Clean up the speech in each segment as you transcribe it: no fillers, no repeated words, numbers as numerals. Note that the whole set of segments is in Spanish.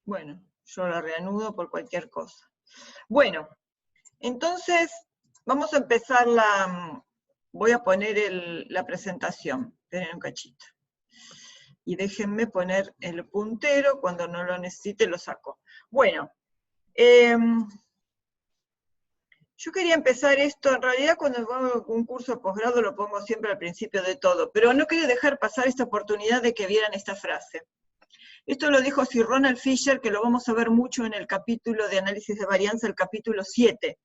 Bueno, yo la reanudo por cualquier cosa. Bueno, entonces vamos a empezar voy a poner la presentación. Esperen un cachito. Y déjenme poner el puntero, cuando no lo necesite lo saco. Bueno, yo quería empezar esto, en realidad cuando hago un curso de posgrado lo pongo siempre al principio de todo, pero no quería dejar pasar esta oportunidad de que vieran esta frase. Esto lo dijo Sir Ronald Fisher, que lo vamos a ver mucho en el capítulo de análisis de varianza, el capítulo 7,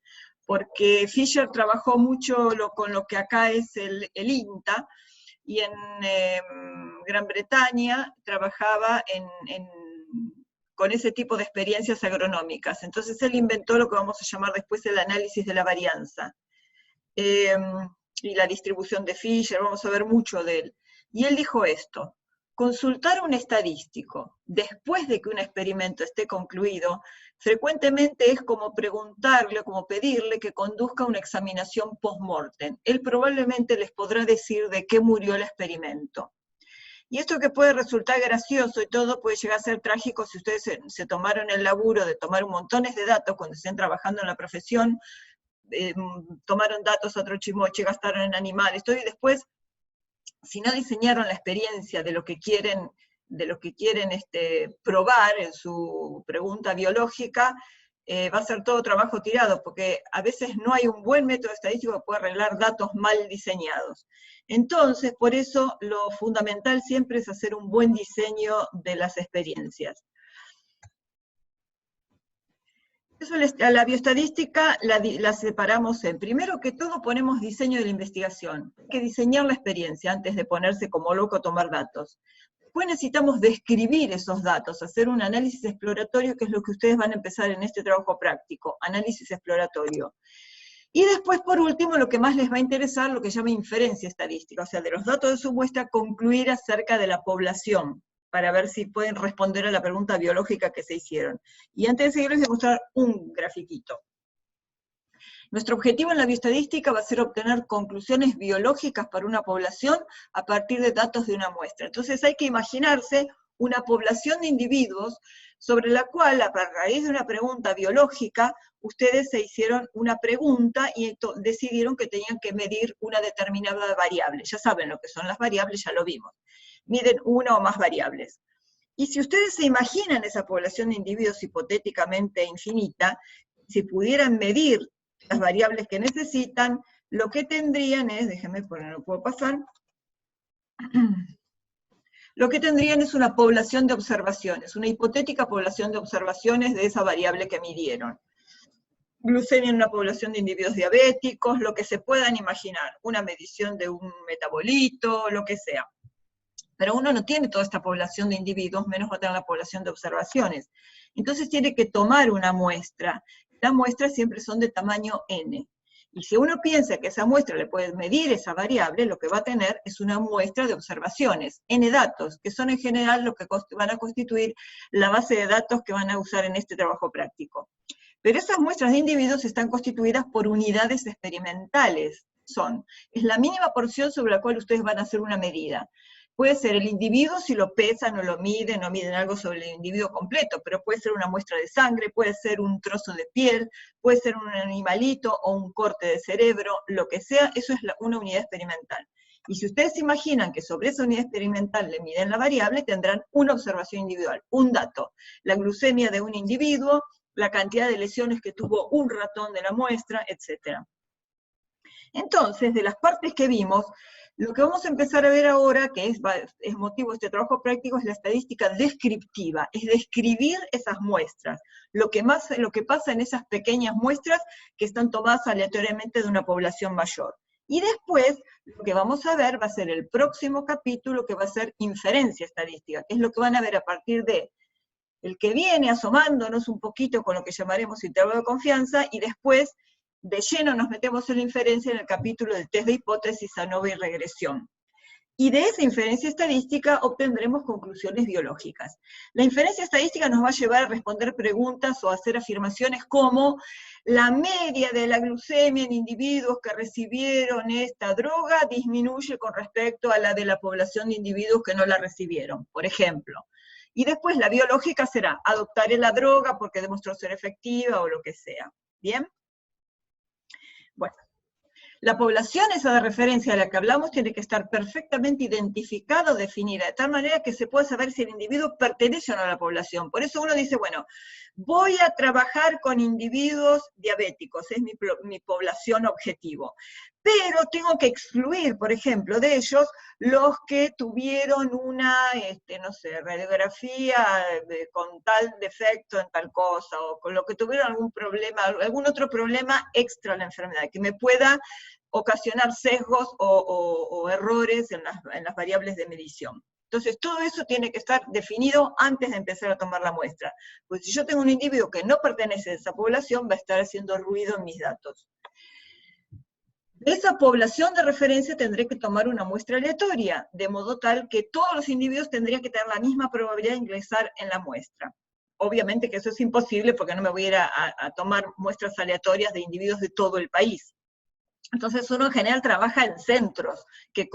porque Fisher trabajó mucho con lo que acá es el INTA, y en Gran Bretaña trabajaba con ese tipo de experiencias agronómicas. Entonces él inventó lo que vamos a llamar después el análisis de la varianza. Y la distribución de Fisher, vamos a ver mucho de él. Y él dijo esto: consultar a un estadístico después de que un experimento esté concluido, frecuentemente es como preguntarle, como pedirle que conduzca una examinación post-mortem. Él probablemente les podrá decir de qué murió el experimento. Y esto, que puede resultar gracioso y todo, puede llegar a ser trágico si ustedes se tomaron el laburo de tomar montones de datos cuando estén trabajando en la profesión, tomaron datos a trochimoche, gastaron en animales, todo, y después, si no diseñaron la experiencia de lo que quieren probar en su pregunta biológica, va a ser todo trabajo tirado, porque a veces no hay un buen método estadístico que pueda arreglar datos mal diseñados. Entonces, por eso, lo fundamental siempre es hacer un buen diseño de las experiencias. Eso, a la bioestadística la separamos en, primero que todo, ponemos diseño de la investigación. Hay que diseñar la experiencia antes de ponerse como loco a tomar datos. Después necesitamos describir esos datos, hacer un análisis exploratorio, que es lo que ustedes van a empezar en este trabajo práctico, análisis exploratorio. Y después, por último, lo que más les va a interesar, lo que se llama inferencia estadística, o sea, de los datos de su muestra, concluir acerca de la población, para ver si pueden responder a la pregunta biológica que se hicieron. Y antes de seguir, les voy a mostrar un grafiquito. Nuestro objetivo en la bioestadística va a ser obtener conclusiones biológicas para una población a partir de datos de una muestra. Entonces hay que imaginarse una población de individuos sobre la cual, a raíz de una pregunta biológica, ustedes se hicieron una pregunta y decidieron que tenían que medir una determinada variable. Ya saben lo que son las variables, ya lo vimos. Miden una o más variables. Y si ustedes se imaginan esa población de individuos hipotéticamente infinita, si pudieran medir las variables que necesitan, lo que tendrían es, déjenme poner, no puedo pasar, lo que tendrían es una población de observaciones, una hipotética población de observaciones de esa variable que midieron. Glucemia en una población de individuos diabéticos, lo que se puedan imaginar, una medición de un metabolito, lo que sea. Pero uno no tiene toda esta población de individuos, menos va a tener la población de observaciones. Entonces tiene que tomar una muestra. Las muestras siempre son de tamaño n. Y si uno piensa que esa muestra le puede medir esa variable, lo que va a tener es una muestra de observaciones, n datos, que son en general lo que van a constituir la base de datos que van a usar en este trabajo práctico. Pero esas muestras de individuos están constituidas por unidades experimentales. Es la mínima porción sobre la cual ustedes van a hacer una medida. Puede ser el individuo si lo pesan o lo miden, o miden algo sobre el individuo completo, pero puede ser una muestra de sangre, puede ser un trozo de piel, puede ser un animalito o un corte de cerebro, lo que sea, eso es una unidad experimental. Y si ustedes se imaginan que sobre esa unidad experimental le miden la variable, tendrán una observación individual, un dato, la glucemia de un individuo, la cantidad de lesiones que tuvo un ratón de la muestra, etc. Entonces, de las partes que vimos, lo que vamos a empezar a ver ahora, que es motivo de este trabajo práctico, es la estadística descriptiva, es describir esas muestras, lo que pasa en esas pequeñas muestras que están tomadas aleatoriamente de una población mayor. Y después, lo que vamos a ver va a ser el próximo capítulo, que va a ser inferencia estadística, que es lo que van a ver a partir de el que viene, asomándonos un poquito con lo que llamaremos intervalo de confianza, y después de lleno nos metemos en la inferencia en el capítulo del test de hipótesis, ANOVA y regresión. Y de esa inferencia estadística obtendremos conclusiones biológicas. La inferencia estadística nos va a llevar a responder preguntas o a hacer afirmaciones como la media de la glucemia en individuos que recibieron esta droga disminuye con respecto a la de la población de individuos que no la recibieron, por ejemplo. Y después la biológica será, adoptaré la droga porque demostró ser efectiva o lo que sea. ¿Bien? Bueno. La población esa de referencia a la que hablamos tiene que estar perfectamente identificada o definida, de tal manera que se pueda saber si el individuo pertenece o no a la población. Por eso uno dice, bueno, voy a trabajar con individuos diabéticos, es mi población objetivo. Pero tengo que excluir, por ejemplo, de ellos los que tuvieron una, no sé, radiografía con tal defecto en tal cosa, o con lo que tuvieron algún problema, algún otro problema extra a la enfermedad, que me pueda ocasionar sesgos o errores en las variables de medición. Entonces, todo eso tiene que estar definido antes de empezar a tomar la muestra. Pues si yo tengo un individuo que no pertenece a esa población, va a estar haciendo ruido en mis datos. De esa población de referencia tendré que tomar una muestra aleatoria, de modo tal que todos los individuos tendrían que tener la misma probabilidad de ingresar en la muestra. Obviamente que eso es imposible porque no me voy a ir a tomar muestras aleatorias de individuos de todo el país. Entonces uno en general trabaja en centros que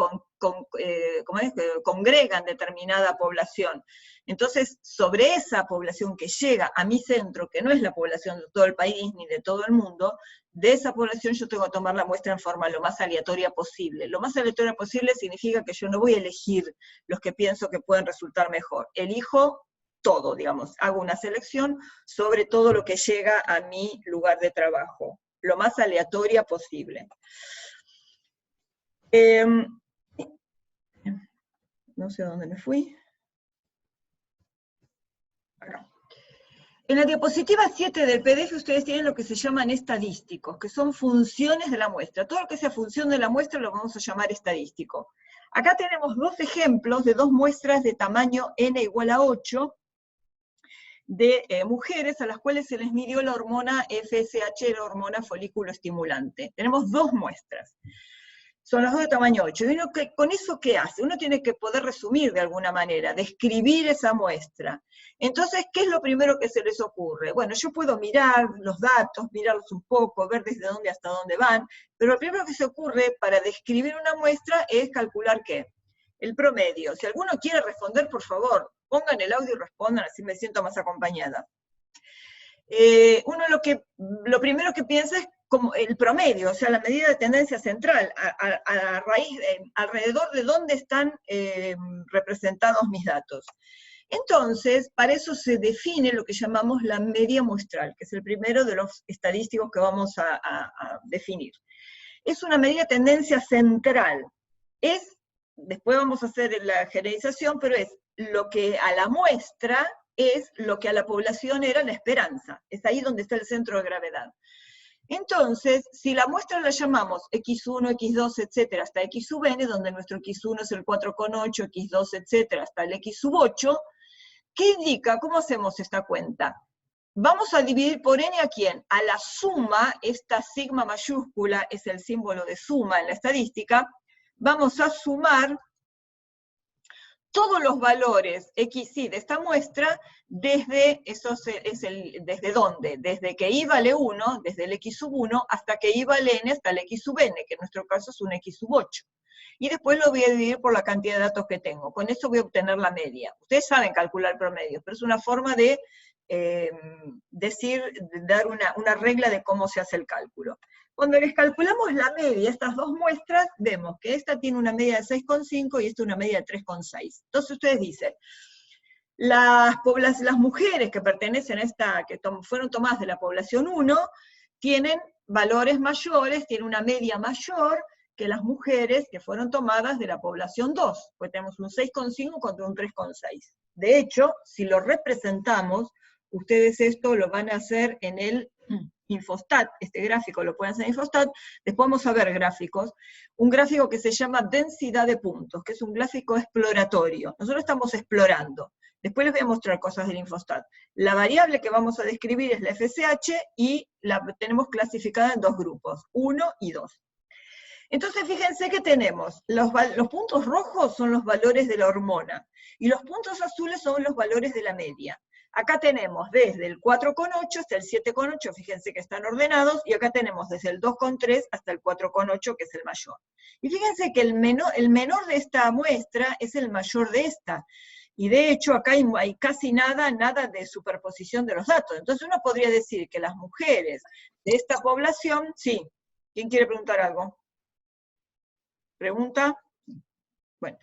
congregan determinada población. Entonces, sobre esa población que llega a mi centro, que no es la población de todo el país ni de todo el mundo, de esa población yo tengo que tomar la muestra en forma lo más aleatoria posible. Lo más aleatoria posible significa que yo no voy a elegir los que pienso que pueden resultar mejor. Elijo todo, digamos, hago una selección sobre todo lo que llega a mi lugar de trabajo, lo más aleatoria posible. No sé dónde me fui. Acá. En la diapositiva 7 del PDF ustedes tienen lo que se llaman estadísticos, que son funciones de la muestra. Todo lo que sea función de la muestra lo vamos a llamar estadístico. Acá tenemos dos ejemplos de dos muestras de tamaño n igual a 8, de mujeres a las cuales se les midió la hormona FSH, la hormona folículo estimulante. Tenemos dos muestras. Son las dos de tamaño 8. Y uno, ¿con eso qué hace? Uno tiene que poder resumir de alguna manera, describir esa muestra. Entonces, ¿qué es lo primero que se les ocurre? Bueno, yo puedo mirar los datos, mirarlos un poco, ver desde dónde hasta dónde van, pero lo primero que se ocurre para describir una muestra es calcular ¿qué? El promedio. Si alguno quiere responder, por favor, pongan el audio y respondan, así me siento más acompañada. Uno lo primero que piensa es como el promedio, o sea, la medida de tendencia central, a raíz alrededor de dónde están representados mis datos. Entonces, para eso se define lo que llamamos la media muestral, que es el primero de los estadísticos que vamos a definir. Es una medida de tendencia central. Después vamos a hacer la generalización, pero es lo que a la muestra es lo que a la población era la esperanza. Es ahí donde está el centro de gravedad. Entonces, si la muestra la llamamos X1, X2, etcétera, hasta X sub n, donde nuestro X1 es el 4,8, X2, etcétera, hasta el X sub 8, ¿qué indica? ¿Cómo hacemos esta cuenta? Vamos a dividir por n a quién? A la suma, esta sigma mayúscula es el símbolo de suma en la estadística, vamos a sumar todos los valores XY de esta muestra desde, ¿desde dónde? Desde que I vale 1, desde el X sub 1, hasta que I vale n, hasta el X sub n, que en nuestro caso es un X sub 8. Y después lo voy a dividir por la cantidad de datos que tengo. Con eso voy a obtener la media. Ustedes saben calcular promedios, pero es una forma de dar una regla de cómo se hace el cálculo. Cuando les calculamos la media, estas dos muestras, vemos que esta tiene una media de 6,5 y esta una media de 3,6. Entonces ustedes dicen, las mujeres que pertenecen a esta, que fueron tomadas de la población 1, tienen valores mayores, tienen una media mayor que las mujeres que fueron tomadas de la población 2, pues tenemos un 6,5 contra un 3,6. De hecho, si lo representamos, ustedes esto lo van a hacer en el Infostat, este gráfico lo pueden hacer en Infostat, después vamos a ver gráficos, un gráfico que se llama densidad de puntos, que es un gráfico exploratorio. Nosotros estamos explorando. Después les voy a mostrar cosas del Infostat. La variable que vamos a describir es la FSH y la tenemos clasificada en dos grupos, 1 y 2. Entonces fíjense que tenemos, los puntos rojos son los valores de la hormona, y los puntos azules son los valores de la media. Acá tenemos desde el 4,8 hasta el 7,8, fíjense que están ordenados, y acá tenemos desde el 2,3 hasta el 4,8, que es el mayor. Y fíjense que el menor de esta muestra es el mayor de esta. Y de hecho acá hay casi nada de superposición de los datos. Entonces uno podría decir que las mujeres de esta población, sí. ¿Quién quiere preguntar algo? ¿Pregunta? Bueno.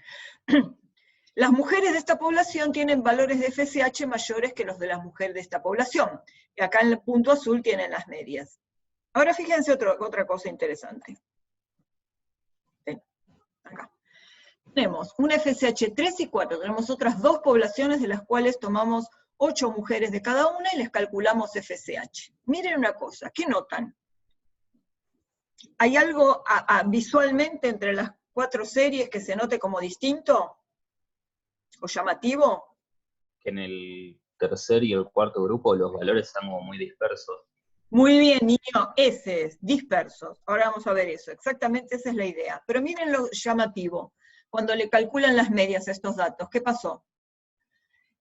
Las mujeres de esta población tienen valores de FSH mayores que los de las mujeres de esta población. Y acá en el punto azul tienen las medias. Ahora fíjense otra cosa interesante. Ven, acá. Tenemos un FSH 3 y 4, tenemos otras dos poblaciones de las cuales tomamos 8 mujeres de cada una y les calculamos FSH. Miren una cosa, ¿qué notan? ¿Hay algo visualmente entre las 4 series que se note como distinto? ¿O llamativo? Que en el tercer y el cuarto grupo los valores están como muy dispersos. Muy bien, niño, ese es, dispersos. Ahora vamos a ver eso, exactamente esa es la idea. Pero miren lo llamativo, cuando le calculan las medias a estos datos, ¿qué pasó?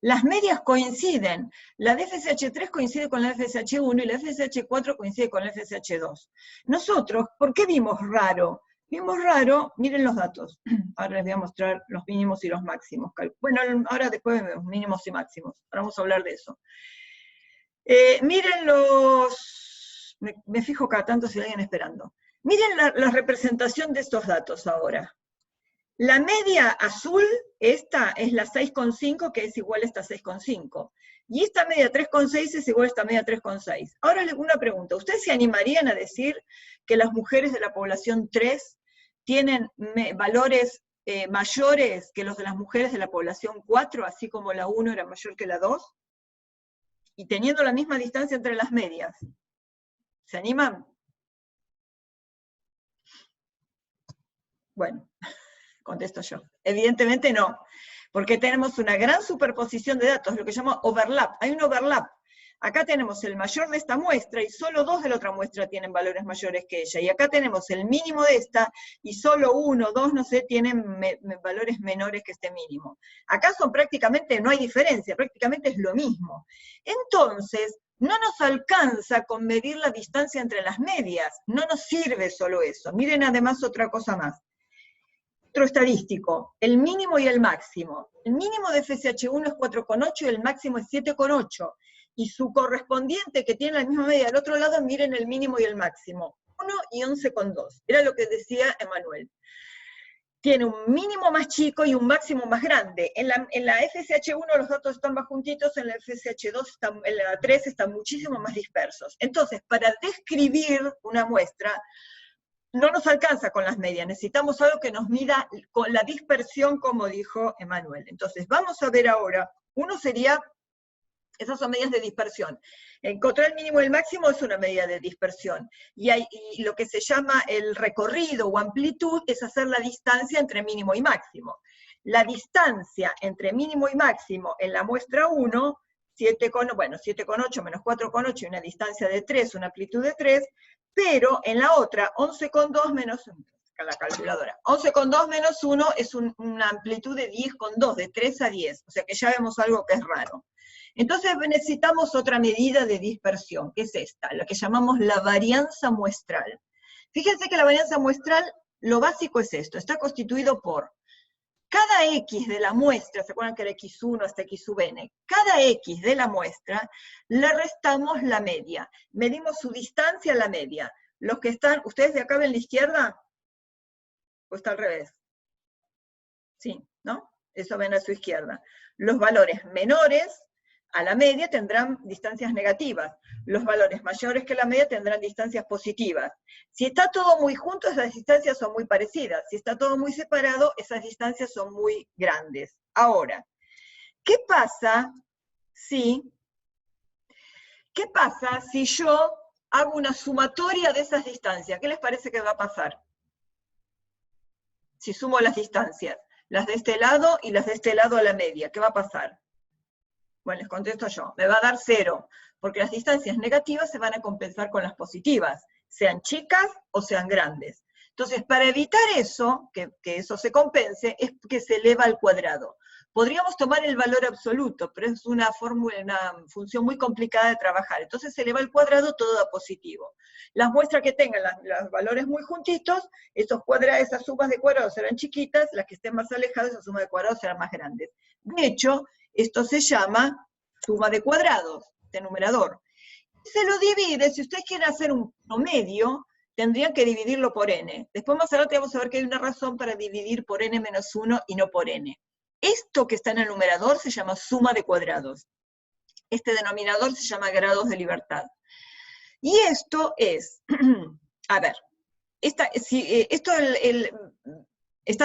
Las medias coinciden, la de FSH3 coincide con la FSH1 y la FSH4 coincide con la FSH2. Nosotros, ¿por qué vimos raro? Vimos raro, miren los datos, ahora les voy a mostrar los mínimos y los máximos. Bueno, ahora después vemos mínimos y máximos, ahora vamos a hablar de eso. Miren los, me fijo cada tanto si hay alguien esperando. Miren la representación de estos datos ahora. La media azul, esta es la 6,5, que es igual a esta 6,5. Y esta media 3,6 es igual a esta media 3,6. Ahora una pregunta, ¿ustedes se animarían a decir que las mujeres de la población 3 tienen valores mayores que los de las mujeres de la población 4, así como la 1 era mayor que la 2? Y teniendo la misma distancia entre las medias. ¿Se animan? Bueno, contesto yo. Evidentemente no, porque tenemos una gran superposición de datos, lo que se llama overlap. Hay un overlap. Acá tenemos el mayor de esta muestra y solo 2 de la otra muestra tienen valores mayores que ella. Y acá tenemos el mínimo de esta y solo 1, 2, no sé, tienen valores menores que este mínimo. Acá son prácticamente, no hay diferencia, prácticamente es lo mismo. Entonces, no nos alcanza con medir la distancia entre las medias. No nos sirve solo eso. Miren además otra cosa más. Otro estadístico, el mínimo y el máximo. El mínimo de FSH1 es 4,8 y el máximo es 7,8. Y su correspondiente, que tiene la misma media al otro lado, miren el mínimo y el máximo. 1 y 11,2. Era lo que decía Emanuel. Tiene un mínimo más chico y un máximo más grande. En la FSH1 los datos están más juntitos, en la FSH2, en la 3 están muchísimo más dispersos. Entonces, para describir una muestra, no nos alcanza con las medias, necesitamos algo que nos mida con la dispersión, como dijo Emanuel. Entonces, vamos a ver ahora, uno sería, esas son medidas de dispersión. Encontrar el mínimo y el máximo es una medida de dispersión. Y lo que se llama el recorrido o amplitud es hacer la distancia entre mínimo y máximo. La distancia entre mínimo y máximo en la muestra 1, 7,8 menos 4,8 y una distancia de 3, una amplitud de 3, pero en la otra, 11,2 menos, la calculadora, 11,2 menos 1 es una amplitud de 10,2, de 3 a 10, o sea que ya vemos algo que es raro. Entonces necesitamos otra medida de dispersión, que es esta, la que llamamos la varianza muestral. Fíjense que la varianza muestral, lo básico es esto, está constituido por cada X de la muestra, ¿se acuerdan que era X1 hasta X sub n? Cada X de la muestra le restamos la media. Medimos su distancia a la media. Los que están, ¿ustedes de acá ven la izquierda? ¿O está al revés? Sí, ¿no? Eso ven a su izquierda. Los valores menores a la media tendrán distancias negativas. Los valores mayores que la media tendrán distancias positivas. Si está todo muy junto, esas distancias son muy parecidas. Si está todo muy separado, esas distancias son muy grandes. Ahora, ¿qué pasa si yo hago una sumatoria de esas distancias? ¿Qué les parece que va a pasar? Si sumo las distancias, las de este lado y las de este lado a la media, ¿qué va a pasar? Bueno, les contesto yo, me va a dar 0, porque las distancias negativas se van a compensar con las positivas, sean chicas o sean grandes. Entonces, para evitar eso, que eso se compense, es que se eleva al cuadrado. Podríamos tomar el valor absoluto, pero es una función muy complicada de trabajar. Entonces se eleva al cuadrado, todo da positivo. Las muestras que tengan los valores muy juntitos, esas sumas de cuadrados serán chiquitas, las que estén más alejadas, esas sumas de cuadrados serán más grandes. De hecho, esto se llama suma de cuadrados, de numerador. Se lo divide, si ustedes quieren hacer un promedio, tendrían que dividirlo por n. Después más adelante vamos a ver que hay una razón para dividir por n-1 y no por n. Esto que está en el numerador se llama suma de cuadrados. Este denominador se llama grados de libertad. Y esto es, a ver, está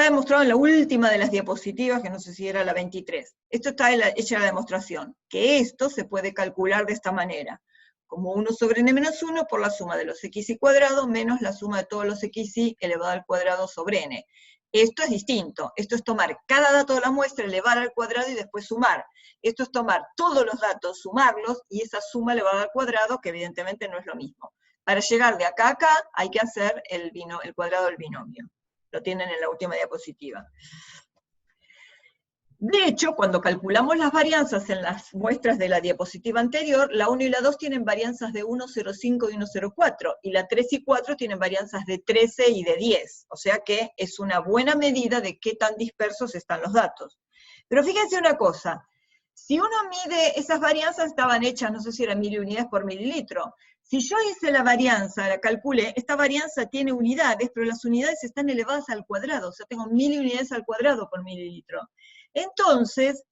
demostrado en la última de las diapositivas, que no sé si era la 23. Esto está hecha la demostración, que esto se puede calcular de esta manera, como 1 sobre n-1 por la suma de los xy cuadrado menos la suma de todos los xy elevado al cuadrado sobre n. Esto es distinto, esto es tomar cada dato de la muestra, elevar al cuadrado y después sumar. Esto es tomar todos los datos, sumarlos, y esa suma elevada al cuadrado, que evidentemente no es lo mismo. Para llegar de acá a acá, hay que hacer el cuadrado del binomio. Lo tienen en la última diapositiva. De hecho, cuando calculamos las varianzas en las muestras de la diapositiva anterior, la 1 y la 2 tienen varianzas de 1,05 y 1,04, y la 3 y 4 tienen varianzas de 13 y de 10, o sea que es una buena medida de qué tan dispersos están los datos. Pero fíjense una cosa, si uno mide, esas varianzas estaban hechas, no sé si eran 1000 unidades por mililitro, si yo hice la varianza, la calculé, esta varianza tiene unidades, pero las unidades están elevadas al cuadrado, o sea tengo 1000 unidades al cuadrado por mililitro. Entonces,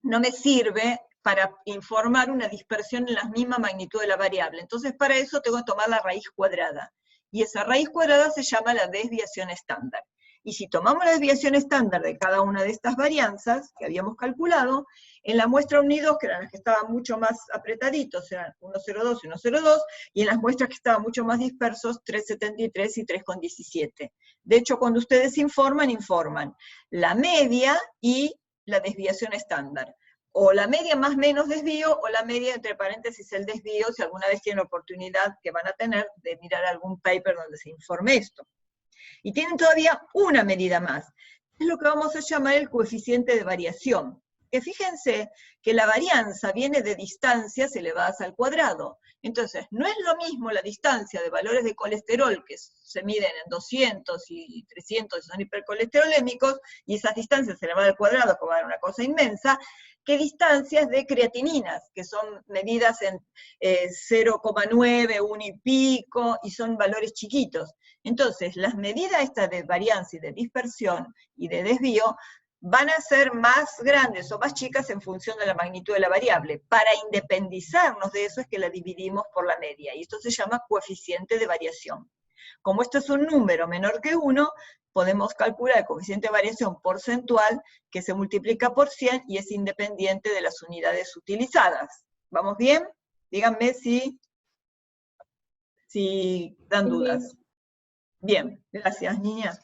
no me sirve para informar una dispersión en la misma magnitud de la variable. Entonces, para eso tengo que tomar la raíz cuadrada. Y esa raíz cuadrada se llama la desviación estándar. Y si tomamos la desviación estándar de cada una de estas varianzas que habíamos calculado, en la muestra 1 y 2, que eran las que estaban mucho más apretaditos, eran 1,02 y 1,02, y en las muestras que estaban mucho más dispersos, 3,73 y 3,17. De hecho, cuando ustedes informan la media y la desviación estándar. O la media más menos desvío, o la media entre paréntesis el desvío, si alguna vez tienen la oportunidad que van a tener de mirar algún paper donde se informe esto. Y tienen todavía una medida más, es lo que vamos a llamar el coeficiente de variación. Que fíjense que la varianza viene de distancias elevadas al cuadrado. Entonces, no es lo mismo la distancia de valores de colesterol que se miden en 200 y 300 y son hipercolesterolémicos, y esas distancias elevadas al cuadrado, que va a dar una cosa inmensa, que distancias de creatininas, que son medidas en 0,9, 1 y pico, y son valores chiquitos. Entonces, las medidas estas de varianza y de dispersión y de desvío van a ser más grandes o más chicas en función de la magnitud de la variable. Para independizarnos de eso es que la dividimos por la media, y esto se llama coeficiente de variación. Como esto es un número menor que 1, podemos calcular el coeficiente de variación porcentual, que se multiplica por 100 y es independiente de las unidades utilizadas. ¿Vamos bien? Díganme si dan dudas. Bien, gracias, niñas.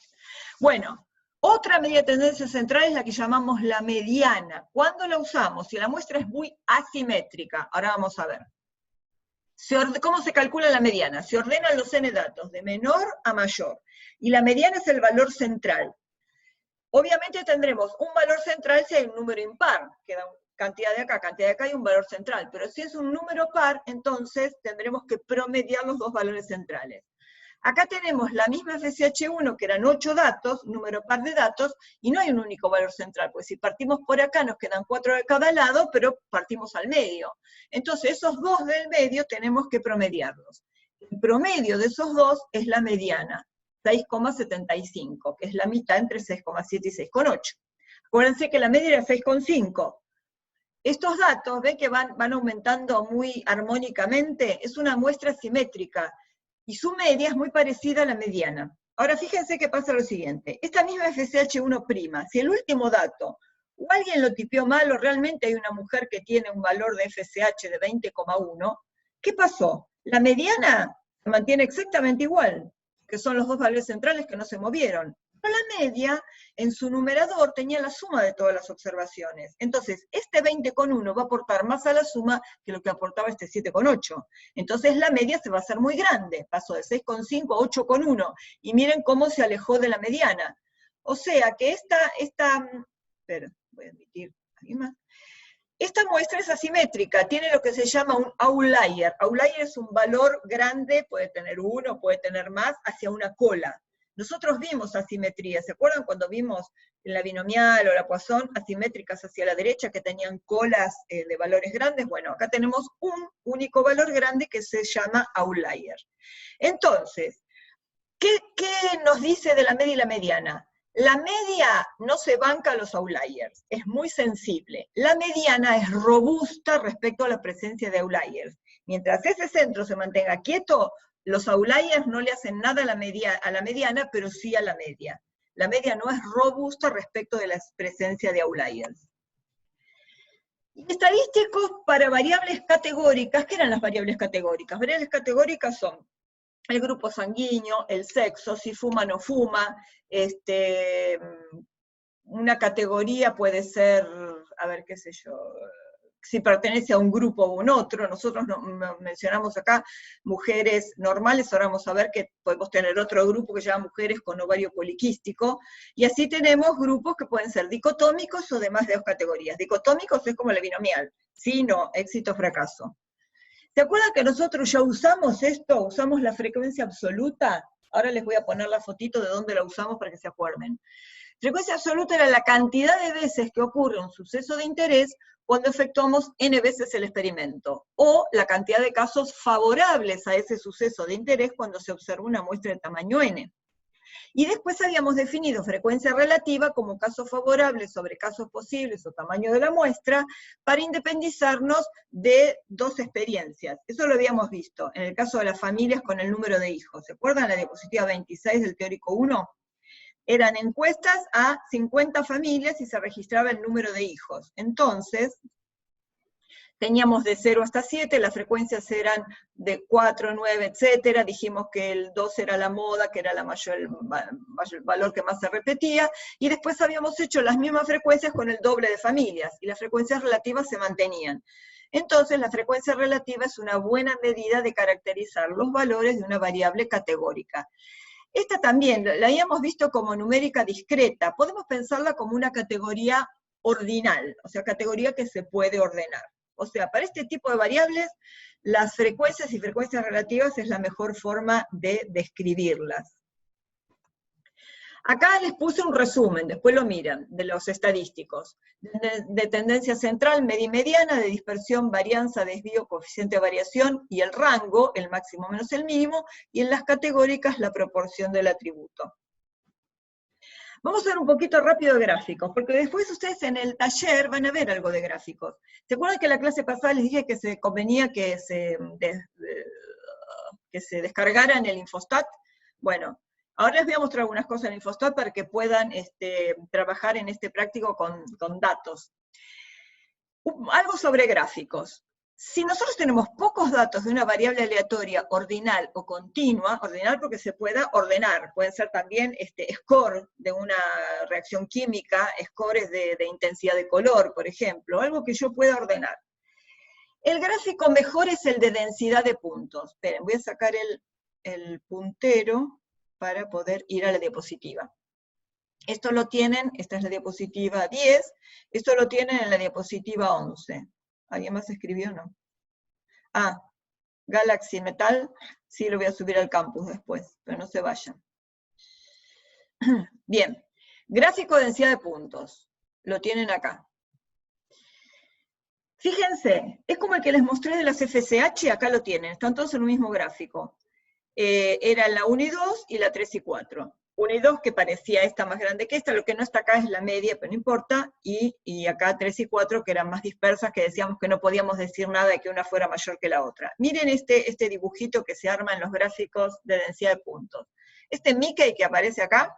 Bueno, otra medida de tendencia central es la que llamamos la mediana. ¿Cuándo la usamos? Si la muestra es muy asimétrica. Ahora vamos a ver. ¿Cómo se calcula la mediana? Se ordenan los n datos de menor a mayor. Y la mediana es el valor central. Obviamente tendremos un valor central si hay un número impar, que da cantidad de acá y un valor central. Pero si es un número par, entonces tendremos que promediar los dos valores centrales. Acá tenemos la misma FSH1, que eran 8 datos, número par de datos, y no hay un único valor central, pues si partimos por acá nos quedan 4 de cada lado, pero partimos al medio. Entonces esos dos del medio tenemos que promediarlos. El promedio de esos dos es la mediana, 6,75, que es la mitad entre 6,7 y 6,8. Acuérdense que la media era 6,5. Estos datos, ven que van aumentando muy armónicamente, es una muestra simétrica, y su media es muy parecida a la mediana. Ahora fíjense que pasa lo siguiente, esta misma FSH1', si el último dato, o alguien lo tipió mal, o realmente hay una mujer que tiene un valor de FSH de 20,1, ¿qué pasó? La mediana se mantiene exactamente igual, que son los dos valores centrales que no se movieron. Pero la media, en su numerador, tenía la suma de todas las observaciones. Entonces, este 20,1 va a aportar más a la suma que lo que aportaba este 7,8. Entonces, la media se va a hacer muy grande. Pasó de 6,5 a 8,1. Y miren cómo se alejó de la mediana. O sea que espera, voy a admitir alguien más. Esta muestra es asimétrica, tiene lo que se llama un outlier. Outlier es un valor grande, puede tener 1, puede tener más, hacia una cola. Nosotros vimos asimetría, ¿se acuerdan cuando vimos en la binomial o la Poisson asimétricas hacia la derecha que tenían colas de valores grandes? Bueno, acá tenemos un único valor grande que se llama outlier. Entonces, ¿qué nos dice de la media y la mediana? La media no se banca a los outliers, es muy sensible. La mediana es robusta respecto a la presencia de outliers. Mientras ese centro se mantenga quieto, los outliers no le hacen nada a la mediana, pero sí a la media. La media no es robusta respecto de la presencia de outliers. Y estadísticos para variables categóricas. ¿Qué eran las variables categóricas? Variables categóricas son el grupo sanguíneo, el sexo, si fuma o no fuma, una categoría puede ser, a ver qué sé yo, si pertenece a un grupo o un otro. Nosotros mencionamos acá mujeres normales, ahora vamos a ver que podemos tener otro grupo que se llama mujeres con ovario poliquístico, y así tenemos grupos que pueden ser dicotómicos o de más de 2 categorías. Dicotómicos es como la binomial, sí, no, éxito, fracaso. ¿Se acuerdan que nosotros ya usamos esto? Usamos la frecuencia absoluta. Ahora les voy a poner la fotito de dónde la usamos para que se acuerden. Frecuencia absoluta era la cantidad de veces que ocurre un suceso de interés cuando efectuamos n veces el experimento, o la cantidad de casos favorables a ese suceso de interés cuando se observa una muestra de tamaño n. Y después habíamos definido frecuencia relativa como casos favorables sobre casos posibles o tamaño de la muestra para independizarnos de 2 experiencias. Eso lo habíamos visto en el caso de las familias con el número de hijos. ¿Se acuerdan la diapositiva 26 del teórico 1? Eran encuestas a 50 familias y se registraba el número de hijos. Entonces, teníamos de 0 hasta 7, las frecuencias eran de 4, 9, etcétera. Dijimos que el 2 era la moda, que era el valor que más se repetía, y después habíamos hecho las mismas frecuencias con el doble de familias, y las frecuencias relativas se mantenían. Entonces, la frecuencia relativa es una buena medida de caracterizar los valores de una variable categórica. Esta también la habíamos visto como numérica discreta, podemos pensarla como una categoría ordinal, o sea, categoría que se puede ordenar. O sea, para este tipo de variables, las frecuencias y frecuencias relativas es la mejor forma de describirlas. Acá les puse un resumen, después lo miran, de los estadísticos. De tendencia central, media y mediana, de dispersión, varianza, desvío, coeficiente de variación, y el rango, el máximo menos el mínimo, y en las categóricas, la proporción del atributo. Vamos a ver un poquito rápido de gráficos, porque después ustedes en el taller van a ver algo de gráficos. ¿Se acuerdan que la clase pasada les dije que se convenía que se descargaran el Infostat? Bueno, ahora les voy a mostrar algunas cosas en Infostat para que puedan trabajar en este práctico con datos. Algo sobre gráficos. Si nosotros tenemos pocos datos de una variable aleatoria ordinal o continua, ordinal porque se pueda ordenar, pueden ser también score de una reacción química, scores de intensidad de color, por ejemplo, algo que yo pueda ordenar. El gráfico mejor es el de densidad de puntos. Esperen, voy a sacar el puntero para poder ir a la diapositiva. Esto lo tienen, esta es la diapositiva 10, esto lo tienen en la diapositiva 11. ¿Alguien más escribió o no? Ah, Galaxy Metal, sí lo voy a subir al campus después, pero no se vayan. Bien, gráfico de densidad de puntos, lo tienen acá. Fíjense, es como el que les mostré de las FSH, acá lo tienen, están todos en un mismo gráfico. Era la 1 y 2 y la 3 y 4. 1 y 2 que parecía esta más grande que esta, lo que no está acá es la media, pero no importa, y acá 3 y 4 que eran más dispersas, que decíamos que no podíamos decir nada de que una fuera mayor que la otra. Miren este dibujito que se arma en los gráficos de densidad de puntos. Este Mickey que aparece acá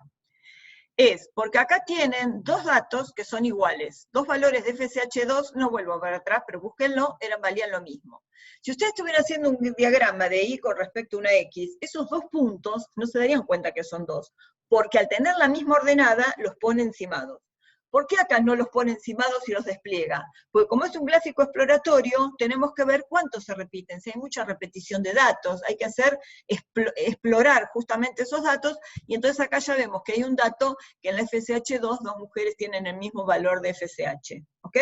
es, porque acá tienen dos datos que son iguales, dos valores de FSH2, no vuelvo para atrás, pero búsquenlo, valían lo mismo. Si ustedes estuvieran haciendo un diagrama de Y con respecto a una X, esos dos puntos no se darían cuenta que son dos, porque al tener la misma ordenada, los pone encimados. ¿Por qué acá no los pone encimados y los despliega? Porque como es un gráfico exploratorio, tenemos que ver cuántos se repiten. Si hay mucha repetición de datos, hay que explorar justamente esos datos, y entonces acá ya vemos que hay un dato que en la FSH2 dos mujeres tienen el mismo valor de FSH. ¿Ok?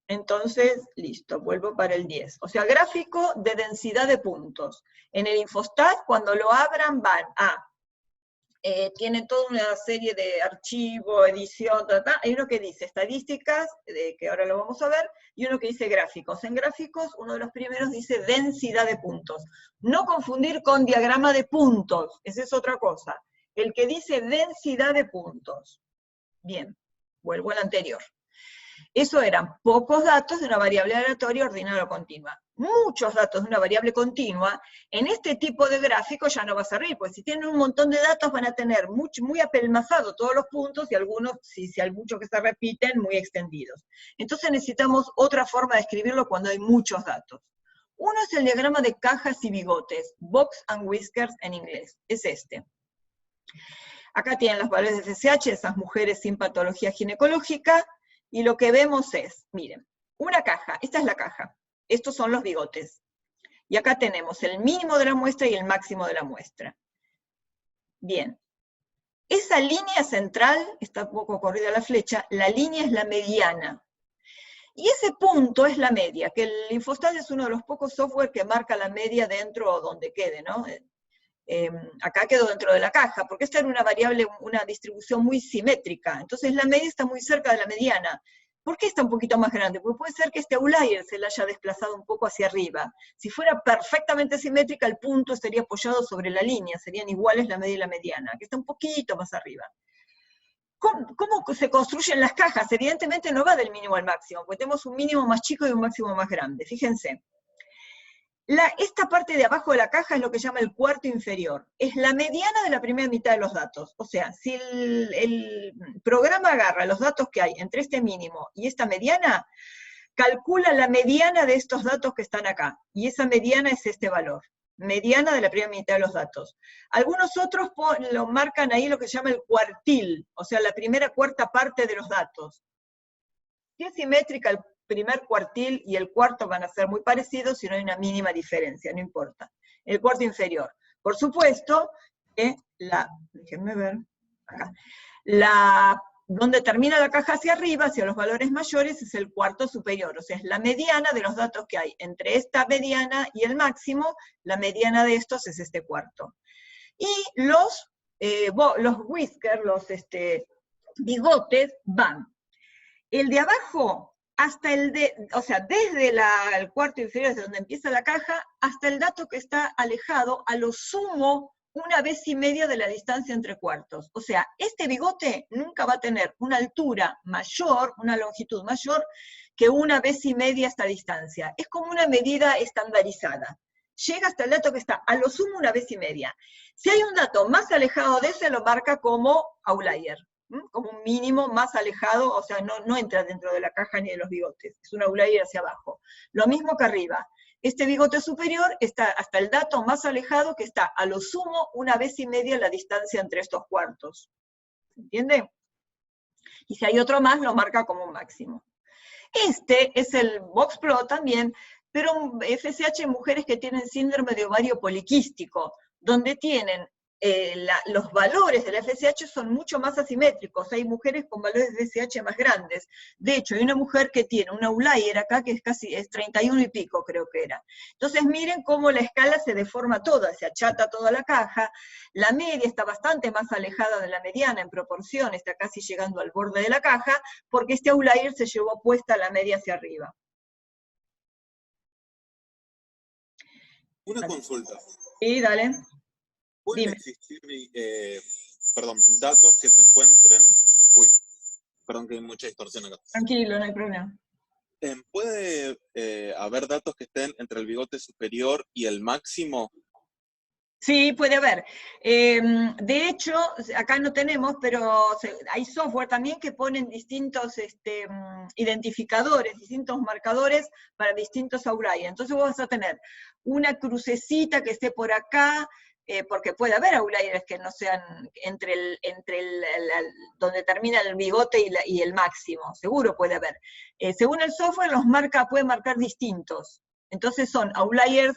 Entonces, listo, vuelvo para el 10. O sea, gráfico de densidad de puntos. En el Infostat, cuando lo abran, van a tiene toda una serie de archivo, edición, hay uno que dice estadísticas, que ahora lo vamos a ver, y uno que dice gráficos. En gráficos, uno de los primeros dice densidad de puntos. No confundir con diagrama de puntos, esa es otra cosa. El que dice densidad de puntos. Bien, vuelvo al anterior. Eso eran pocos datos de una variable aleatoria ordinaria o continua. Muchos datos de una variable continua, en este tipo de gráfico ya no va a servir, porque si tienen un montón de datos van a tener muy apelmazados todos los puntos y algunos, si hay muchos que se repiten, muy extendidos. Entonces necesitamos otra forma de escribirlo cuando hay muchos datos. Uno es el diagrama de cajas y bigotes, box and whiskers en inglés, es este. Acá tienen los valores de FSH, esas mujeres sin patología ginecológica, y lo que vemos es, miren, una caja, esta es la caja, estos son los bigotes. Y acá tenemos el mínimo de la muestra y el máximo de la muestra. Bien, esa línea central, está un poco corrida la flecha, la línea es la mediana. Y ese punto es la media, que el Infostat es uno de los pocos software que marca la media dentro o donde quede, ¿no? Acá quedó dentro de la caja, porque esta era una variable, una distribución muy simétrica, entonces la media está muy cerca de la mediana. ¿Por qué está un poquito más grande? Porque puede ser que este outlier se la haya desplazado un poco hacia arriba. Si fuera perfectamente simétrica, el punto estaría apoyado sobre la línea, serían iguales la media y la mediana, que está un poquito más arriba. ¿Cómo se construyen las cajas? Evidentemente no va del mínimo al máximo, porque tenemos un mínimo más chico y un máximo más grande, fíjense. Esta parte de abajo de la caja es lo que se llama el cuarto inferior. Es la mediana de la primera mitad de los datos. O sea, si el programa agarra los datos que hay entre este mínimo y esta mediana, calcula la mediana de estos datos que están acá. Y esa mediana es este valor. Mediana de la primera mitad de los datos. Algunos otros lo marcan ahí lo que se llama el cuartil, o sea, la primera cuarta parte de los datos. Si es simétrica el primer cuartil y el cuarto van a ser muy parecidos si no hay una mínima diferencia, no importa. El cuarto inferior. Por supuesto, déjenme ver, acá, donde termina la caja hacia arriba, hacia los valores mayores, es el cuarto superior, o sea, es la mediana de los datos que hay. Entre esta mediana y el máximo, la mediana de estos es este cuarto. Y los whiskers, los bigotes, van. El de abajo, hasta o sea, desde el cuarto inferior, desde donde empieza la caja, hasta el dato que está alejado, a lo sumo, 1,5 veces de la distancia entre cuartos. O sea, este bigote nunca va a tener una altura mayor, una longitud mayor, que 1,5 veces esta distancia. Es como una medida estandarizada. Llega hasta el dato que está, a lo sumo, 1,5 veces. Si hay un dato más alejado de ese, lo marca como outlier, como un mínimo más alejado, o sea, no entra dentro de la caja ni de los bigotes, es un outlier hacia abajo. Lo mismo que arriba, este bigote superior está hasta el dato más alejado, que está a lo sumo 1,5 veces la distancia entre estos cuartos. ¿Se entiende? Y si hay otro más, lo marca como un máximo. Este es el boxplot también, pero FSH en mujeres que tienen síndrome de ovario poliquístico, donde tienen los valores del FSH son mucho más asimétricos. Hay mujeres con valores de FSH más grandes. De hecho, hay una mujer que tiene un outlier acá que es 31 y pico, creo que era. Entonces miren cómo la escala se deforma toda, se achata toda la caja, la media está bastante más alejada de la mediana en proporción, está casi llegando al borde de la caja, porque este outlier se llevó puesta la media hacia arriba. Una consulta. Sí, dale. ¿Pueden existir datos que se encuentren... Uy, perdón que hay mucha distorsión acá. Tranquilo, no hay problema. ¿Puede haber datos que estén entre el bigote superior y el máximo? Sí, puede haber. De hecho, acá no tenemos, pero hay software también que ponen distintos identificadores, distintos marcadores para distintos outliers. Entonces vos vas a tener una crucecita que esté por acá, porque puede haber outliers que no sean donde termina el bigote y el máximo, seguro puede haber. Según el software puede marcar distintos. Entonces son outliers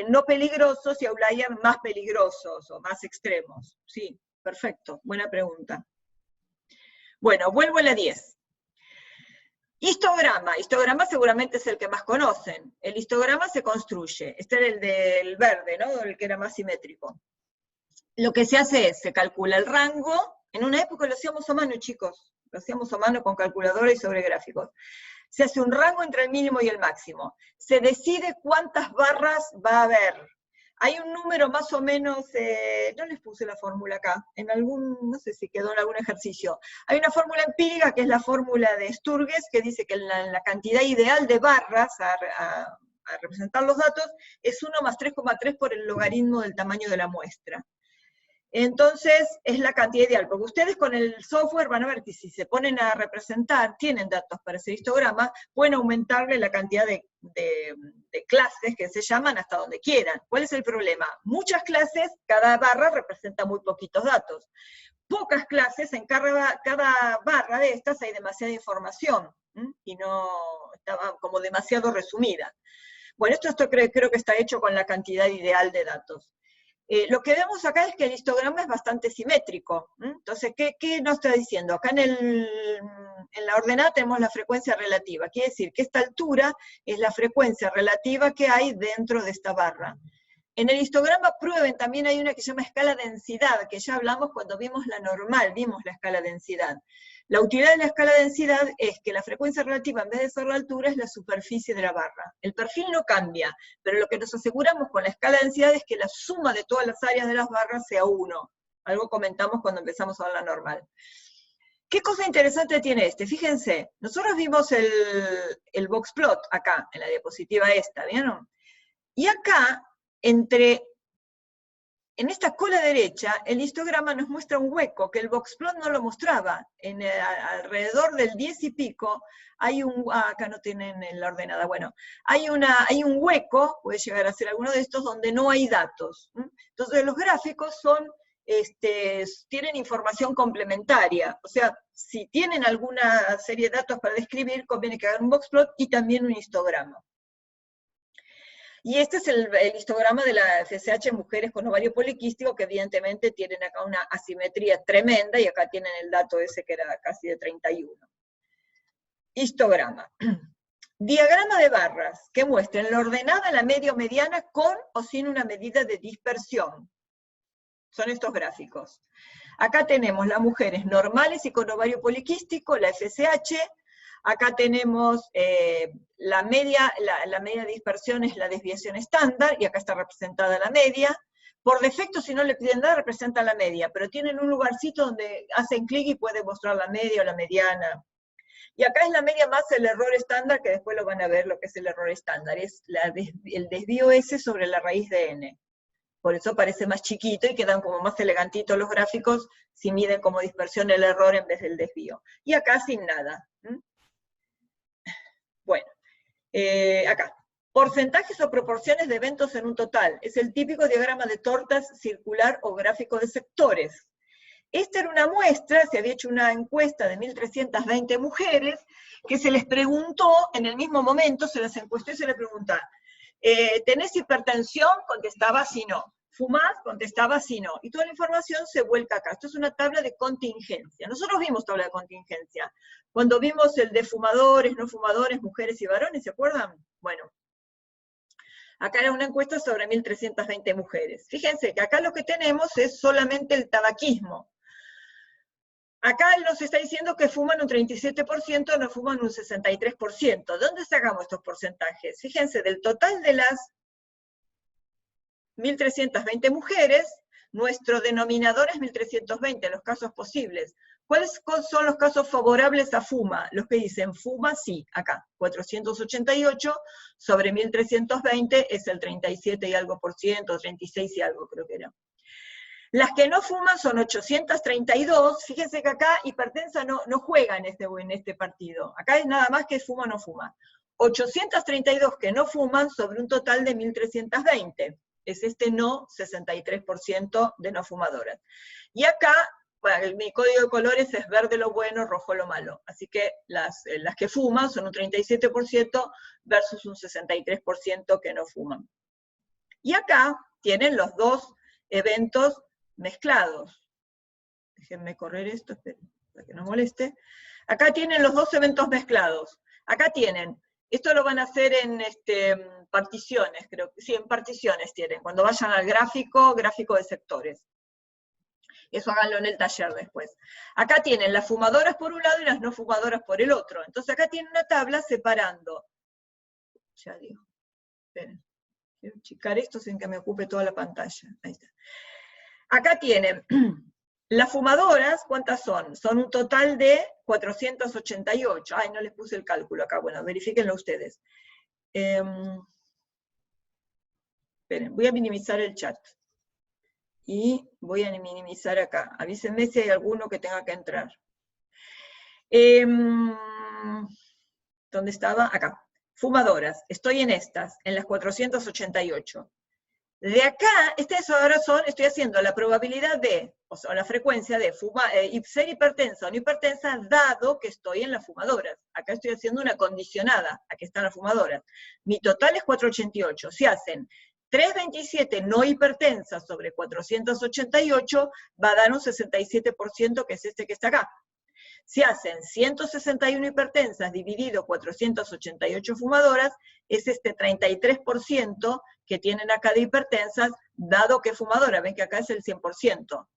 no peligrosos y outliers más peligrosos o más extremos. Sí, perfecto, buena pregunta. Bueno, vuelvo a la 10. Histograma seguramente es el que más conocen. El histograma se construye. Este era el del verde, ¿no? El que era más simétrico. Lo que se hace es, se calcula el rango. En una época lo hacíamos a mano, chicos. Lo hacíamos a mano con calculadora y sobre gráficos. Se hace un rango entre el mínimo y el máximo. Se decide cuántas barras va a haber. Hay un número más o menos, no les puse la fórmula acá, no sé si quedó en algún ejercicio. Hay una fórmula empírica que es la fórmula de Sturges, que dice que la cantidad ideal de barras a representar los datos es 1 más 3,3 por el logaritmo del tamaño de la muestra. Entonces, es la cantidad ideal, porque ustedes con el software van a ver que si se ponen a representar, tienen datos para ese histograma, pueden aumentarle la cantidad de clases que se llaman hasta donde quieran. ¿Cuál es el problema? Muchas clases, cada barra representa muy poquitos datos. Pocas clases, en cada barra de estas hay demasiada información, y no estaba como demasiado resumida. Bueno, esto creo que está hecho con la cantidad ideal de datos. Lo que vemos acá es que el histograma es bastante simétrico. Entonces, ¿qué nos está diciendo? Acá en la ordenada tenemos la frecuencia relativa. Quiere decir que esta altura es la frecuencia relativa que hay dentro de esta barra. En el histograma prueben, también hay una que se llama escala densidad, que ya hablamos cuando vimos la normal, vimos la escala densidad. La utilidad de la escala densidad es que la frecuencia relativa, en vez de ser la altura, es la superficie de la barra. El perfil no cambia, pero lo que nos aseguramos con la escala densidad es que la suma de todas las áreas de las barras sea 1. Algo comentamos cuando empezamos a ver la normal. ¿Qué cosa interesante tiene este? Fíjense, nosotros vimos el box plot acá, en la diapositiva esta, ¿vieron? Y acá, en esta cola derecha, el histograma nos muestra un hueco que el boxplot no lo mostraba. Alrededor del 10 y pico hay acá no tienen en la ordenada, bueno, hay un hueco, puede llegar a ser alguno de estos, donde no hay datos. Entonces los gráficos tienen información complementaria, o sea, si tienen alguna serie de datos para describir, conviene que hagan un boxplot y también un histograma. Y este es el histograma de la FSH en mujeres con ovario poliquístico, que evidentemente tienen acá una asimetría tremenda, y acá tienen el dato ese que era casi de 31. Histograma. Diagrama de barras, que muestran la ordenada, la media o mediana, con o sin una medida de dispersión. Son estos gráficos. Acá tenemos las mujeres normales y con ovario poliquístico, la FSH. Acá tenemos la media de dispersión es la desviación estándar, y acá está representada la media. Por defecto, si no le piden nada, representa la media, pero tienen un lugarcito donde hacen clic y pueden mostrar la media o la mediana. Y acá es la media más el error estándar, que después lo van a ver lo que es el error estándar. Es el desvío S sobre la raíz de n. Por eso parece más chiquito y quedan como más elegantitos los gráficos si miden como dispersión el error en vez del desvío. Y acá sin nada. Bueno, acá. Porcentajes o proporciones de eventos en un total. Es el típico diagrama de tortas circular o gráfico de sectores. Esta era una muestra, se había hecho una encuesta de 1.320 mujeres, que se les preguntó, en el mismo momento se las encuestó y se les pregunta, ¿tenés hipertensión? Contestaba sí, no. ¿Fumás? Contestaba sí, no. Y toda la información se vuelca acá. Esto es una tabla de contingencia. Nosotros vimos tabla de contingencia. Cuando vimos el de fumadores, no fumadores, mujeres y varones, ¿se acuerdan? Bueno. Acá era una encuesta sobre 1.320 mujeres. Fíjense que acá lo que tenemos es solamente el tabaquismo. Acá nos está diciendo que fuman un 37%, no fuman un 63%. ¿De dónde sacamos estos porcentajes? Fíjense, del total de las 1.320 mujeres, nuestro denominador es 1.320, los casos posibles. ¿Cuáles son los casos favorables a FUMA? Los que dicen FUMA sí, acá, 488 sobre 1320 es el 37 y algo por ciento, 36 y algo creo que era. Las que no fuman son 832, fíjense que acá hipertensa no juega en este partido, acá es nada más que fuma o no fuma. 832 que no fuman sobre un total de 1320, es este no 63% de no fumadoras. Y acá, bueno, mi código de colores es verde lo bueno, rojo lo malo, así que las que fuman son un 37% versus un 63% que no fuman. Y acá tienen los dos eventos mezclados. Déjenme correr esto, para que no moleste. Acá tienen los dos eventos mezclados. Acá tienen, esto lo van a hacer en particiones, creo que sí, en particiones tienen, cuando vayan al gráfico de sectores. Eso háganlo en el taller después. Acá tienen las fumadoras por un lado y las no fumadoras por el otro. Entonces acá tienen una tabla separando. Ya digo, esperen. Quiero achicar esto sin que me ocupe toda la pantalla. Ahí está. Acá tienen, las fumadoras, ¿cuántas son? Son un total de 488. Ay, no les puse el cálculo acá, bueno, verifíquenlo ustedes. Esperen, voy a minimizar el chat. Y voy a minimizar acá. Avísenme si hay alguno que tenga que entrar. ¿Dónde estaba? Acá. Fumadoras. Estoy en estas, en las 488. De acá, estoy haciendo la probabilidad de, o sea, la frecuencia de ser hipertensa o no hipertensa, dado que estoy en las fumadoras. Acá estoy haciendo una condicionada, aquí están las fumadoras. Mi total es 488. Si hacen 327 no hipertensas sobre 488, va a dar un 67%, que es este que está acá. Si hacen 161 hipertensas dividido 488 fumadoras, es este 33% que tienen acá de hipertensas, dado que fumadora, ven que acá es el 100%.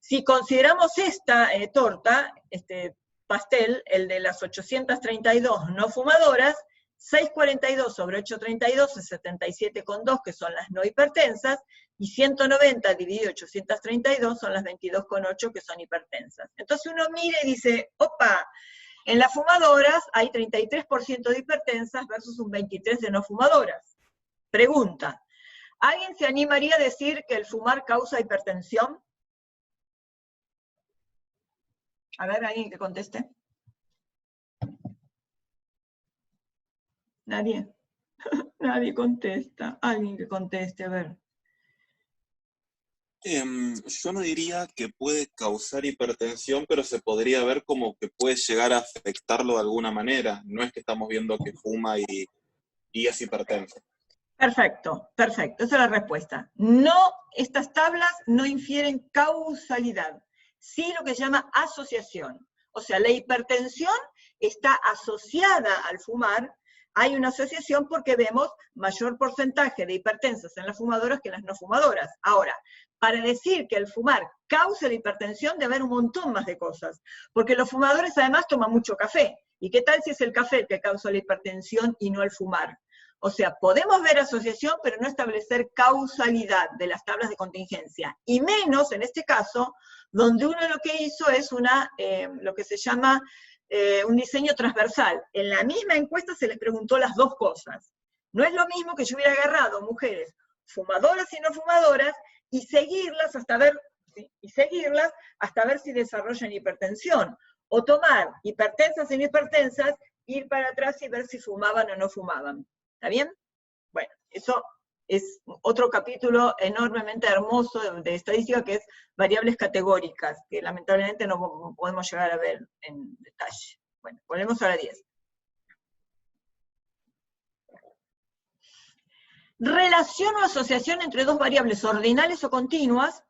Si consideramos esta torta, este pastel, el de las 832 no fumadoras, 642 sobre 832 es 77,2, que son las no hipertensas, y 190 dividido 832 son las 22,8 que son hipertensas. Entonces uno mira y dice, opa, en las fumadoras hay 33% de hipertensas versus un 23% de no fumadoras. Pregunta, ¿alguien se animaría a decir que el fumar causa hipertensión? A ver, ¿alguien que conteste? ¿Nadie? Nadie contesta. Alguien que conteste, a ver. Yo no diría que puede causar hipertensión, pero se podría ver como que puede llegar a afectarlo de alguna manera. No es que estamos viendo que fuma y es hipertenso. Perfecto, perfecto. Esa es la respuesta. No, estas tablas no infieren causalidad, sí lo que se llama asociación. O sea, la hipertensión está asociada al fumar. Hay una asociación porque vemos mayor porcentaje de hipertensas en las fumadoras que en las no fumadoras. Ahora, para decir que el fumar causa la hipertensión, debe haber un montón más de cosas, porque los fumadores además toman mucho café. ¿Y qué tal si es el café el que causa la hipertensión y no el fumar? O sea, podemos ver asociación, pero no establecer causalidad de las tablas de contingencia, y menos en este caso, donde uno lo que hizo es lo que se llama un diseño transversal. En la misma encuesta se les preguntó las dos cosas. No es lo mismo que yo hubiera agarrado mujeres fumadoras y no fumadoras y seguirlas hasta ver, ¿sí? Si desarrollan hipertensión, o tomar hipertensas y no hipertensas, ir para atrás y ver si fumaban o no fumaban. ¿Está bien? Bueno, eso es otro capítulo enormemente hermoso de estadística, que es variables categóricas, que lamentablemente no podemos llegar a ver en detalle. Bueno, volvemos a la 10. Relación o asociación entre dos variables ordinales o continuas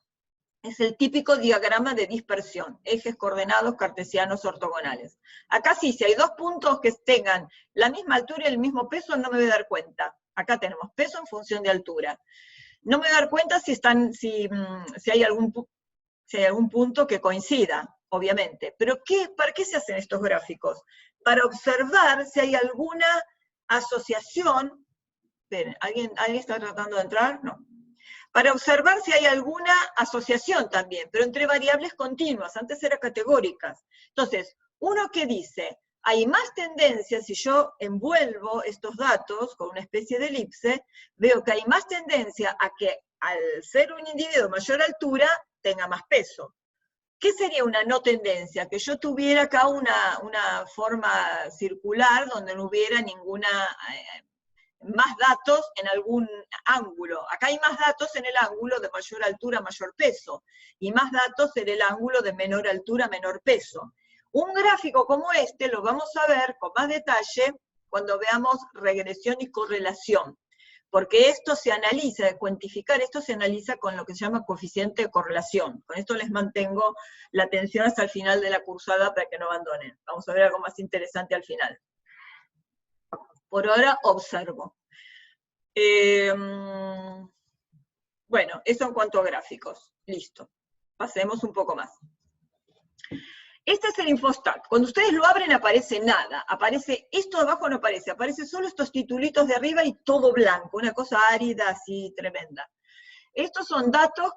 es el típico diagrama de dispersión, ejes coordenados cartesianos ortogonales. Acá sí, si hay dos puntos que tengan la misma altura y el mismo peso, no me voy a dar cuenta. Acá tenemos peso en función de altura. No me voy a dar cuenta si hay algún punto que coincida, obviamente. Pero ¿para qué se hacen estos gráficos? Para observar si hay alguna asociación. Esperen, ¿alguien está tratando de entrar? No. para observar si hay alguna asociación también, pero entre variables continuas, antes eran categóricas. Entonces, uno que dice, hay más tendencia, si yo envuelvo estos datos con una especie de elipse, veo que hay más tendencia a que al ser un individuo de mayor altura, tenga más peso. ¿Qué sería una no tendencia? Que yo tuviera acá una forma circular donde no hubiera ninguna, más datos en algún ángulo. Acá hay más datos en el ángulo de mayor altura, mayor peso, y más datos en el ángulo de menor altura, menor peso. Un gráfico como este lo vamos a ver con más detalle cuando veamos regresión y correlación, porque esto se analiza, cuantificar esto se analiza con lo que se llama coeficiente de correlación. Con esto les mantengo la atención hasta el final de la cursada para que no abandonen. Vamos a ver algo más interesante al final. Por ahora observo. Bueno, eso en cuanto a gráficos. Listo. Pasemos un poco más. Este es el Infostat. Cuando ustedes lo abren aparece nada. Aparece, esto de abajo no aparece. Aparece solo estos titulitos de arriba y todo blanco. Una cosa árida así tremenda. Estos son datos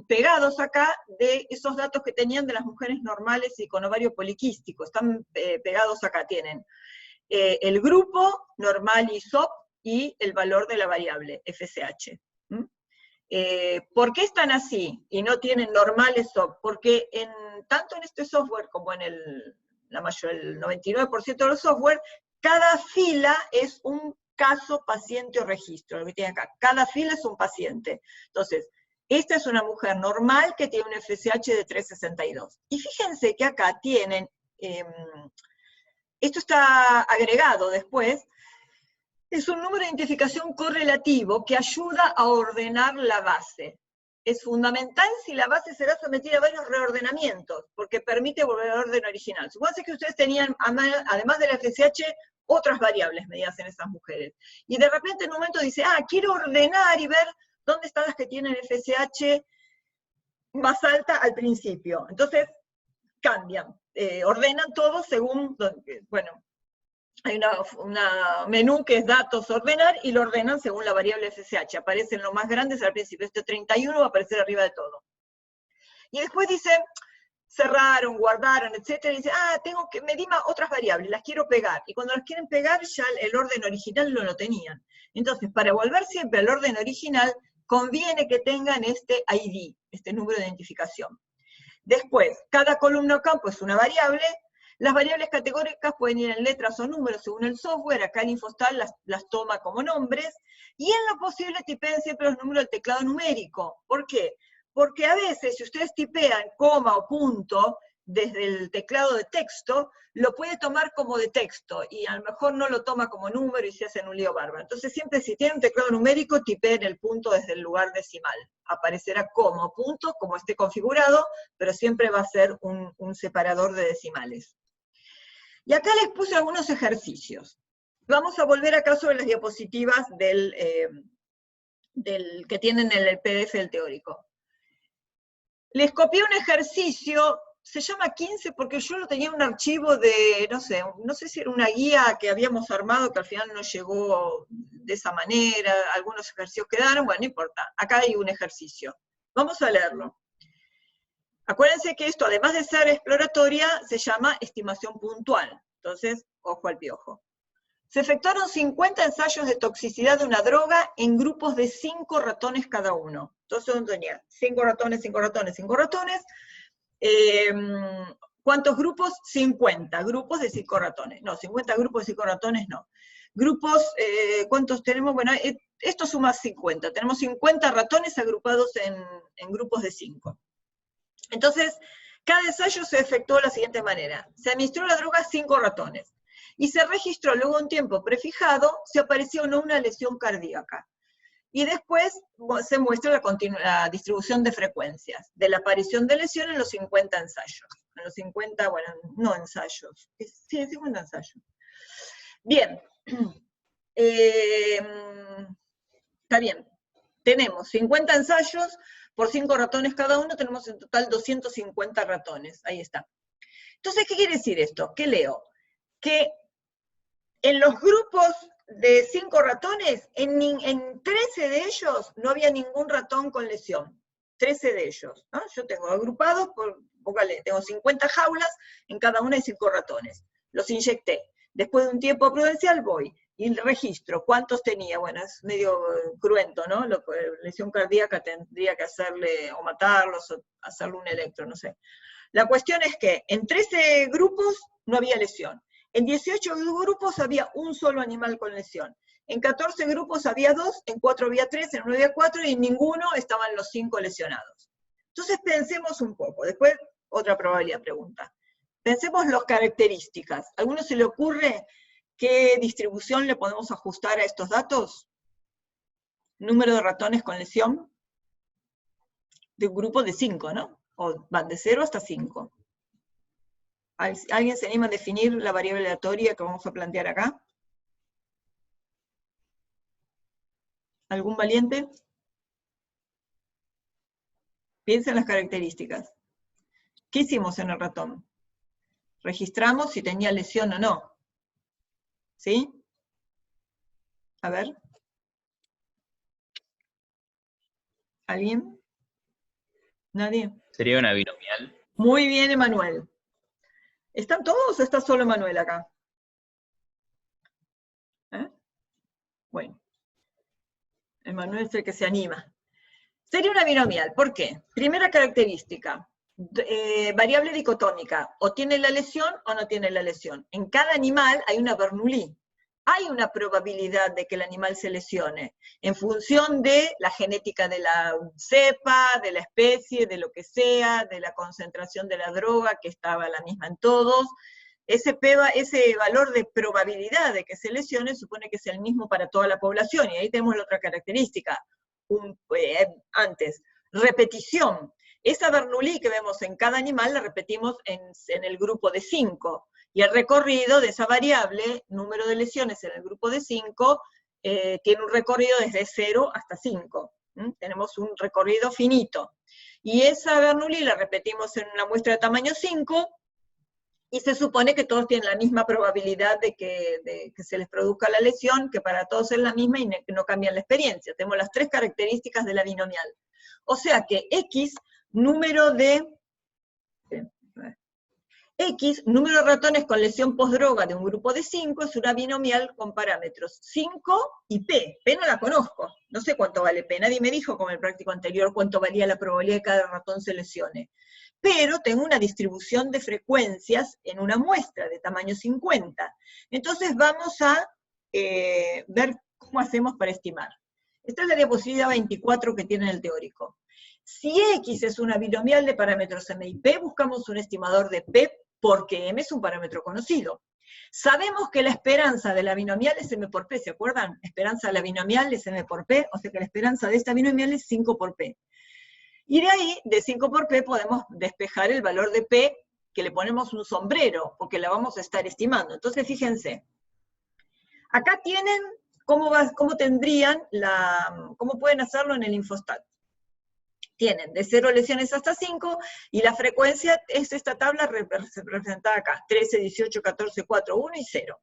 pegados acá de esos datos que tenían de las mujeres normales y con ovario poliquístico. Están pegados acá. Tienen el grupo normal y SOP y el valor de la variable, FSH. ¿Por qué están así y no tienen normales SOP? Porque tanto en este software como en el 99% de los software, cada fila es un caso, paciente o registro, lo que tiene acá. Cada fila es un paciente. Entonces, esta es una mujer normal que tiene un FSH de 362. Y fíjense que acá tienen, esto está agregado después, es un número de identificación correlativo que ayuda a ordenar la base. Es fundamental si la base será sometida a varios reordenamientos, porque permite volver al orden original. Supónganse que ustedes tenían, además de la FSH, otras variables medidas en esas mujeres. Y de repente en un momento dice, quiero ordenar y ver dónde están las que tienen FSH más alta al principio. Entonces, cambian, ordenan todo según, bueno, hay una menú que es datos ordenar y lo ordenan según la variable FSH. Aparecen los más grandes al principio. Este 31 va a aparecer arriba de todo. Y después dice, cerraron, guardaron, etcétera, y dice, medí otras variables, las quiero pegar. Y cuando las quieren pegar, ya el orden original no lo tenían. Entonces, para volver siempre al orden original, conviene que tengan este ID, este número de identificación. Después, cada columna o campo es una variable. Las variables categóricas pueden ir en letras o números según el software. Acá el Infostat las toma como nombres. Y en lo posible tipeen siempre los números del teclado numérico. ¿Por qué? Porque a veces, si ustedes tipean coma o punto desde el teclado de texto, lo puede tomar como de texto, y a lo mejor no lo toma como número y se hace un lío bárbaro. Entonces siempre si tienen un teclado numérico, tipeen el punto desde el lugar decimal. Aparecerá como punto, como esté configurado, pero siempre va a ser un separador de decimales. Y acá les puse algunos ejercicios. Vamos a volver acá sobre las diapositivas del que tienen en el PDF del teórico. Les copié un ejercicio, se llama 15 porque yo lo tenía en un archivo de, no sé si era una guía que habíamos armado que al final no llegó de esa manera, algunos ejercicios quedaron, bueno, no importa. Acá hay un ejercicio. Vamos a leerlo. Acuérdense que esto, además de ser exploratoria, se llama estimación puntual. Entonces, ojo al piojo. Se efectuaron 50 ensayos de toxicidad de una droga en grupos de 5 ratones cada uno. Entonces, ¿dónde tenía? 5 ratones, 5 ratones, 5 ratones. ¿Cuántos grupos? 50 grupos de 5 ratones. No, 50 grupos de 5 ratones no. Grupos, ¿cuántos tenemos? Bueno, esto suma 50. Tenemos 50 ratones agrupados en grupos de 5. Entonces, cada ensayo se efectuó de la siguiente manera. Se administró la droga a 5 ratones. Y se registró luego un tiempo prefijado si apareció o no una lesión cardíaca. Y después se muestra la distribución de frecuencias de la aparición de lesión en los 50 ensayos. En los 50, bueno, no ensayos. Sí, 50 ensayos. Bien. Está bien. Tenemos 50 ensayos por 5 ratones cada uno, tenemos en total 250 ratones. Ahí está. Entonces, ¿qué quiere decir esto? ¿Qué leo? Que en los grupos de 5 ratones, en 13 de ellos no había ningún ratón con lesión. 13 de ellos, ¿no? Yo tengo agrupados, póngale, tengo 50 jaulas, en cada una hay 5 ratones. Los inyecté. Después de un tiempo prudencial voy y registro cuántos tenía. Bueno, es medio cruento, ¿no? Lesión cardíaca tendría que hacerle, o matarlos, o hacerle un electro, no sé. La cuestión es que en 13 grupos no había lesión. En 18 grupos había un solo animal con lesión. En 14 grupos había 2, en 4 había 3, en 9 había 4, y en ninguno estaban los 5 lesionados. Entonces pensemos un poco. Después, otra probabilidad pregunta. Pensemos las características. ¿A alguno se le ocurre qué distribución le podemos ajustar a estos datos? Número de ratones con lesión. De un grupo de 5, ¿no? O van de 0 hasta 5. ¿Alguien se anima a definir la variable aleatoria que vamos a plantear acá? ¿Algún valiente? Piensa en las características. ¿Qué hicimos en el ratón? Registramos si tenía lesión o no. ¿Sí? A ver. ¿Alguien? ¿Nadie? ¿Sería una binomial? Muy bien, Emanuel. ¿Están todos o está solo Emanuel acá? ¿Eh? Bueno. Emanuel es el que se anima. Sería una binomial. ¿Por qué? Primera característica. Variable dicotómica. O tiene la lesión o no tiene la lesión. En cada animal hay una Bernoulli. Hay una probabilidad de que el animal se lesione, en función de la genética de la cepa, de la especie, de lo que sea, de la concentración de la droga, que estaba la misma en todos. Ese valor de probabilidad de que se lesione supone que es el mismo para toda la población, y ahí tenemos la otra característica. Antes, repetición. Esa Bernoulli que vemos en cada animal la repetimos en el grupo de 5. Y el recorrido de esa variable, número de lesiones en el grupo de 5, tiene un recorrido desde 0 hasta 5. Tenemos un recorrido finito. Y esa Bernoulli la repetimos en una muestra de tamaño 5, y se supone que todos tienen la misma probabilidad de que se les produzca la lesión, que para todos es la misma y no cambian la experiencia. Tenemos las 3 características de la binomial. O sea que X, número de ratones con lesión postdroga de un grupo de 5, es una binomial con parámetros 5 y P. P no la conozco, no sé cuánto vale P, nadie me dijo como en el práctico anterior cuánto valía la probabilidad de que cada ratón se lesione. Pero tengo una distribución de frecuencias en una muestra de tamaño 50. Entonces vamos a ver cómo hacemos para estimar. Esta es la diapositiva 24 que tiene el teórico. Si X es una binomial de parámetros M y P, buscamos un estimador de P, porque M es un parámetro conocido. Sabemos que la esperanza de la binomial es M por P, ¿se acuerdan? Esperanza de la binomial es M por P, o sea que la esperanza de esta binomial es 5 por P. Y de ahí, de 5 por P, podemos despejar el valor de P, que le ponemos un sombrero, porque la vamos a estar estimando. Entonces, fíjense. Acá tienen cómo pueden hacerlo en el Infostat. Tienen de 0 lesiones hasta 5, y la frecuencia es esta tabla representada acá, 13, 18, 14, 4, 1 y 0.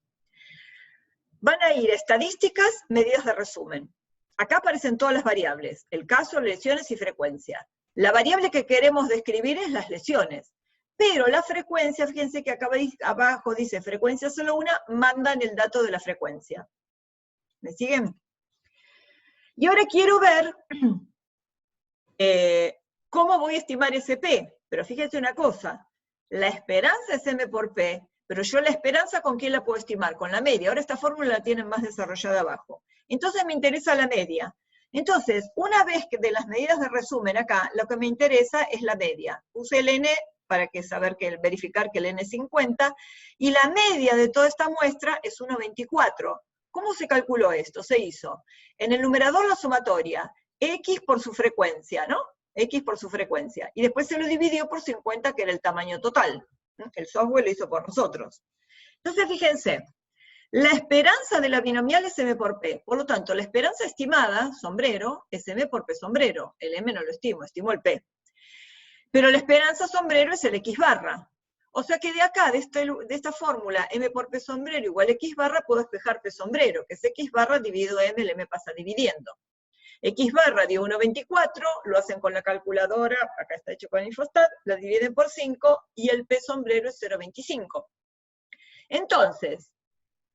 Van a ir estadísticas, medidas de resumen. Acá aparecen todas las variables, el caso, lesiones y frecuencia. La variable que queremos describir es las lesiones, pero la frecuencia, fíjense que acá abajo dice frecuencia solo una, mandan el dato de la frecuencia. ¿Me siguen? Y ahora quiero ver ¿cómo voy a estimar ese P? Pero fíjense una cosa, la esperanza es M por P, pero yo la esperanza, ¿con quién la puedo estimar? Con la media. Ahora esta fórmula la tienen más desarrollada abajo. Entonces me interesa la media. Entonces, una vez que de las medidas de resumen acá, lo que me interesa es la media. Puse el N para verificar que el N es 50, y la media de toda esta muestra es 1,24. ¿Cómo se calculó esto? Se hizo en el numerador la sumatoria, X por su frecuencia, ¿no? X por su frecuencia. Y después se lo dividió por 50, que era el tamaño total. El software lo hizo por nosotros. Entonces, fíjense, la esperanza de la binomial es M por P. Por lo tanto, la esperanza estimada, sombrero, es M por P sombrero. El M no lo estimo el P. Pero la esperanza sombrero es el X barra. O sea que de acá, de esta fórmula, m por p sombrero igual x barra, puedo despejar p sombrero, que es x barra dividido m, el m pasa dividiendo. X barra dio 1,24, lo hacen con la calculadora, acá está hecho con el Infostat, lo dividen por 5, y el p sombrero es 0,25. Entonces,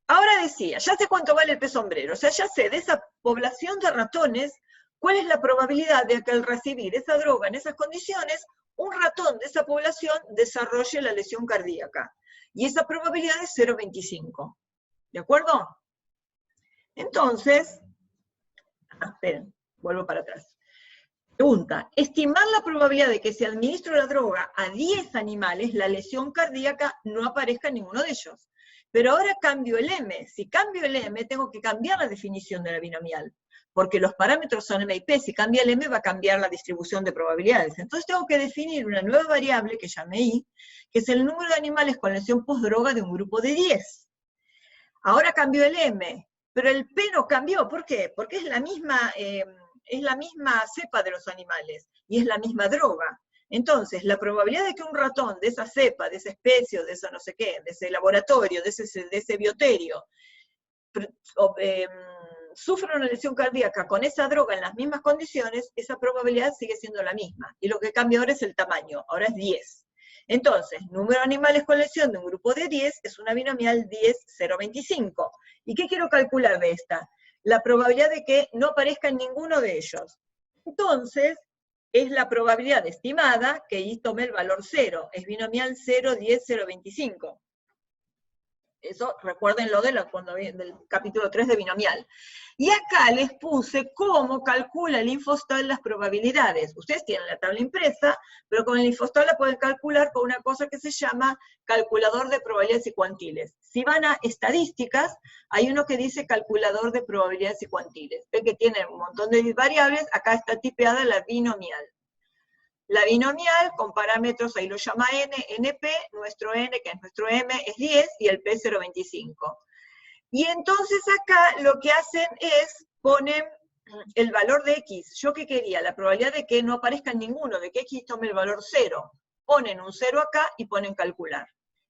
ahora decía, ya sé cuánto vale el p sombrero, o sea, ya sé de esa población de ratones, cuál es la probabilidad de que al recibir esa droga en esas condiciones, un ratón de esa población desarrolle la lesión cardíaca. Y esa probabilidad es 0,25. ¿De acuerdo? Entonces, esperen, vuelvo para atrás. Pregunta, estimar la probabilidad de que si administro la droga a 10 animales, la lesión cardíaca no aparezca en ninguno de ellos. Pero ahora cambio el M. Si cambio el M, tengo que cambiar la definición de la binomial, porque los parámetros son M y P. Si cambia el M, va a cambiar la distribución de probabilidades. Entonces tengo que definir una nueva variable, que llamé I, que es el número de animales con lesión postdroga de un grupo de 10. Ahora cambio el M, pero el P no cambió. ¿Por qué? Porque es la misma cepa de los animales, y es la misma droga. Entonces, la probabilidad de que un ratón de esa cepa, de esa especie, o de esa no sé qué, de ese laboratorio, de ese bioterio, sufra una lesión cardíaca con esa droga en las mismas condiciones, esa probabilidad sigue siendo la misma. Y lo que cambia ahora es el tamaño, ahora es 10. Entonces, número de animales con lesión de un grupo de 10 es una binomial 10,025. ¿Y qué quiero calcular de esta? La probabilidad de que no aparezca en ninguno de ellos. Entonces, es la probabilidad estimada que I tome el valor 0. Es binomial 0,10,025. Eso, recuérdenlo del capítulo 3 de binomial. Y acá les puse cómo calcula el Infostat las probabilidades. Ustedes tienen la tabla impresa, pero con el Infostat la pueden calcular con una cosa que se llama calculador de probabilidades y cuantiles. Si van a estadísticas, hay uno que dice calculador de probabilidades y cuantiles. Ven que tiene un montón de variables, acá está tipeada la binomial. La binomial con parámetros, ahí lo llama n, np, nuestro n, que es nuestro m, es 10, y el p 0,25. Y entonces acá lo que hacen es, ponen el valor de x. ¿Yo qué quería? La probabilidad de que no aparezca en ninguno, de que x tome el valor 0. Ponen un 0 acá y ponen calcular.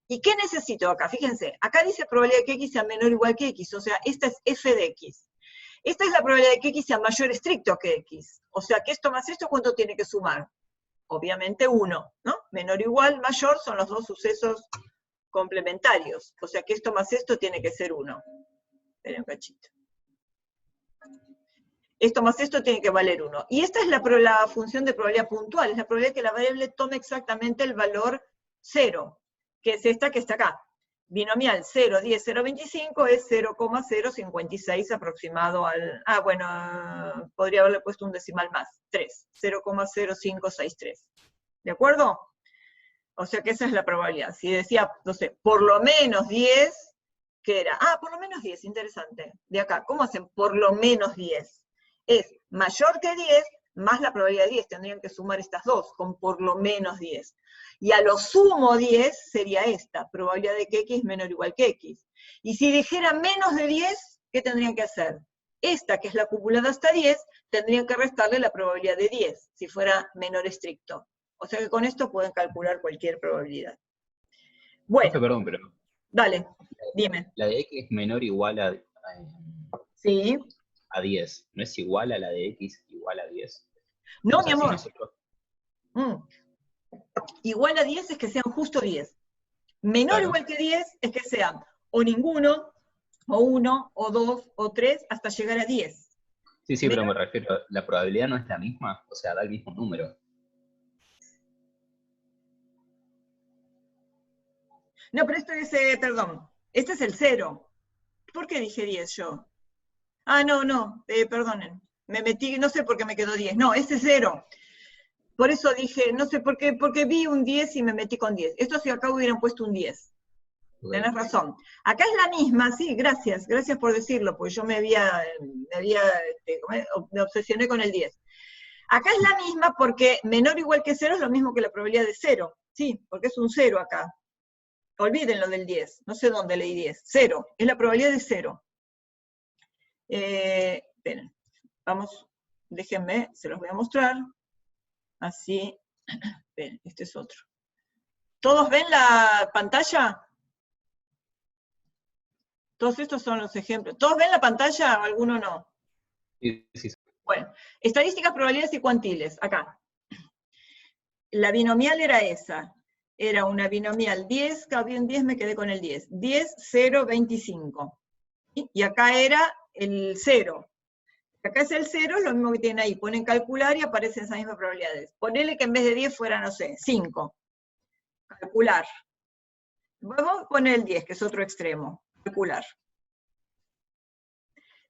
¿Y qué necesito acá? Fíjense, acá dice probabilidad de que x sea menor o igual que x, o sea, esta es f de x. Esta es la probabilidad de que x sea mayor estricto que x. O sea, que esto más esto, ¿cuánto tiene que sumar? Obviamente 1, ¿no? Menor o igual, mayor son los dos sucesos complementarios. O sea que esto más esto tiene que ser 1. Esperen un cachito. Esto más esto tiene que valer 1. Y esta es la función de probabilidad puntual, es la probabilidad que la variable tome exactamente el valor 0, que es esta que está acá. Binomial 0, 10, 0,25 es 0,056 aproximado al... Ah, bueno, podría haberle puesto un decimal más, 3, 0,0563. ¿De acuerdo? O sea que esa es la probabilidad. Si decía, no sé, por lo menos 10, ¿qué era? Ah, por lo menos 10, interesante. De acá, ¿cómo hacen por lo menos 10? Es mayor que 10 más la probabilidad de 10. Tendrían que sumar estas dos, con por lo menos 10. Y a lo sumo 10 sería esta, probabilidad de que x menor o igual que x. Y si dijera menos de 10, ¿qué tendrían que hacer? Esta, que es la acumulada hasta 10, tendrían que restarle la probabilidad de 10, si fuera menor estricto. O sea que con esto pueden calcular cualquier probabilidad. Bueno. Profe, perdón, pero... Dale, dime. La de x es menor o igual Sí. a 10. ¿No es igual a la de x igual a 10? No, O sea, mi amor. si nosotros... Igual a 10 es que sean justo 10. Menor o igual que 10 es que sean o ninguno, o 1, o 2, o 3, hasta llegar a 10. Sí, sí, pero me refiero, ¿la probabilidad no es la misma? O sea, da el mismo número. No, pero esto es, perdón, este es el 0. ¿Por qué dije 10 yo? Ah, no, perdonen. Me metí, no sé por qué me quedó 10. No, este es 0. Por eso dije, no sé por qué, porque vi un 10 y me metí con 10. Esto si acá hubieran puesto un 10. Tenés razón. Acá es la misma, sí, gracias por decirlo, porque yo me obsesioné con el 10. Acá es la misma porque menor o igual que 0 es lo mismo que la probabilidad de 0, sí, porque es un 0 acá. Olvídenlo del 10, no sé dónde leí 10, 0, es la probabilidad de 0. Esperen, vamos, déjenme, se los voy a mostrar. Así, esperen, este es otro. ¿Todos ven la pantalla? Todos estos son los ejemplos. ¿Todos ven la pantalla o alguno no? Sí, sí. Bueno, estadísticas, probabilidades y cuantiles, acá. La binomial era esa. Era una binomial 10, había un 10, me quedé con el 10. 10, 0, 25. Y acá era el 0. Acá es el 0, es lo mismo que tienen ahí. Ponen calcular y aparecen esas mismas probabilidades. Ponele que en vez de 10 fuera, no sé, 5. Calcular. Vamos a poner el 10, que es otro extremo. Calcular.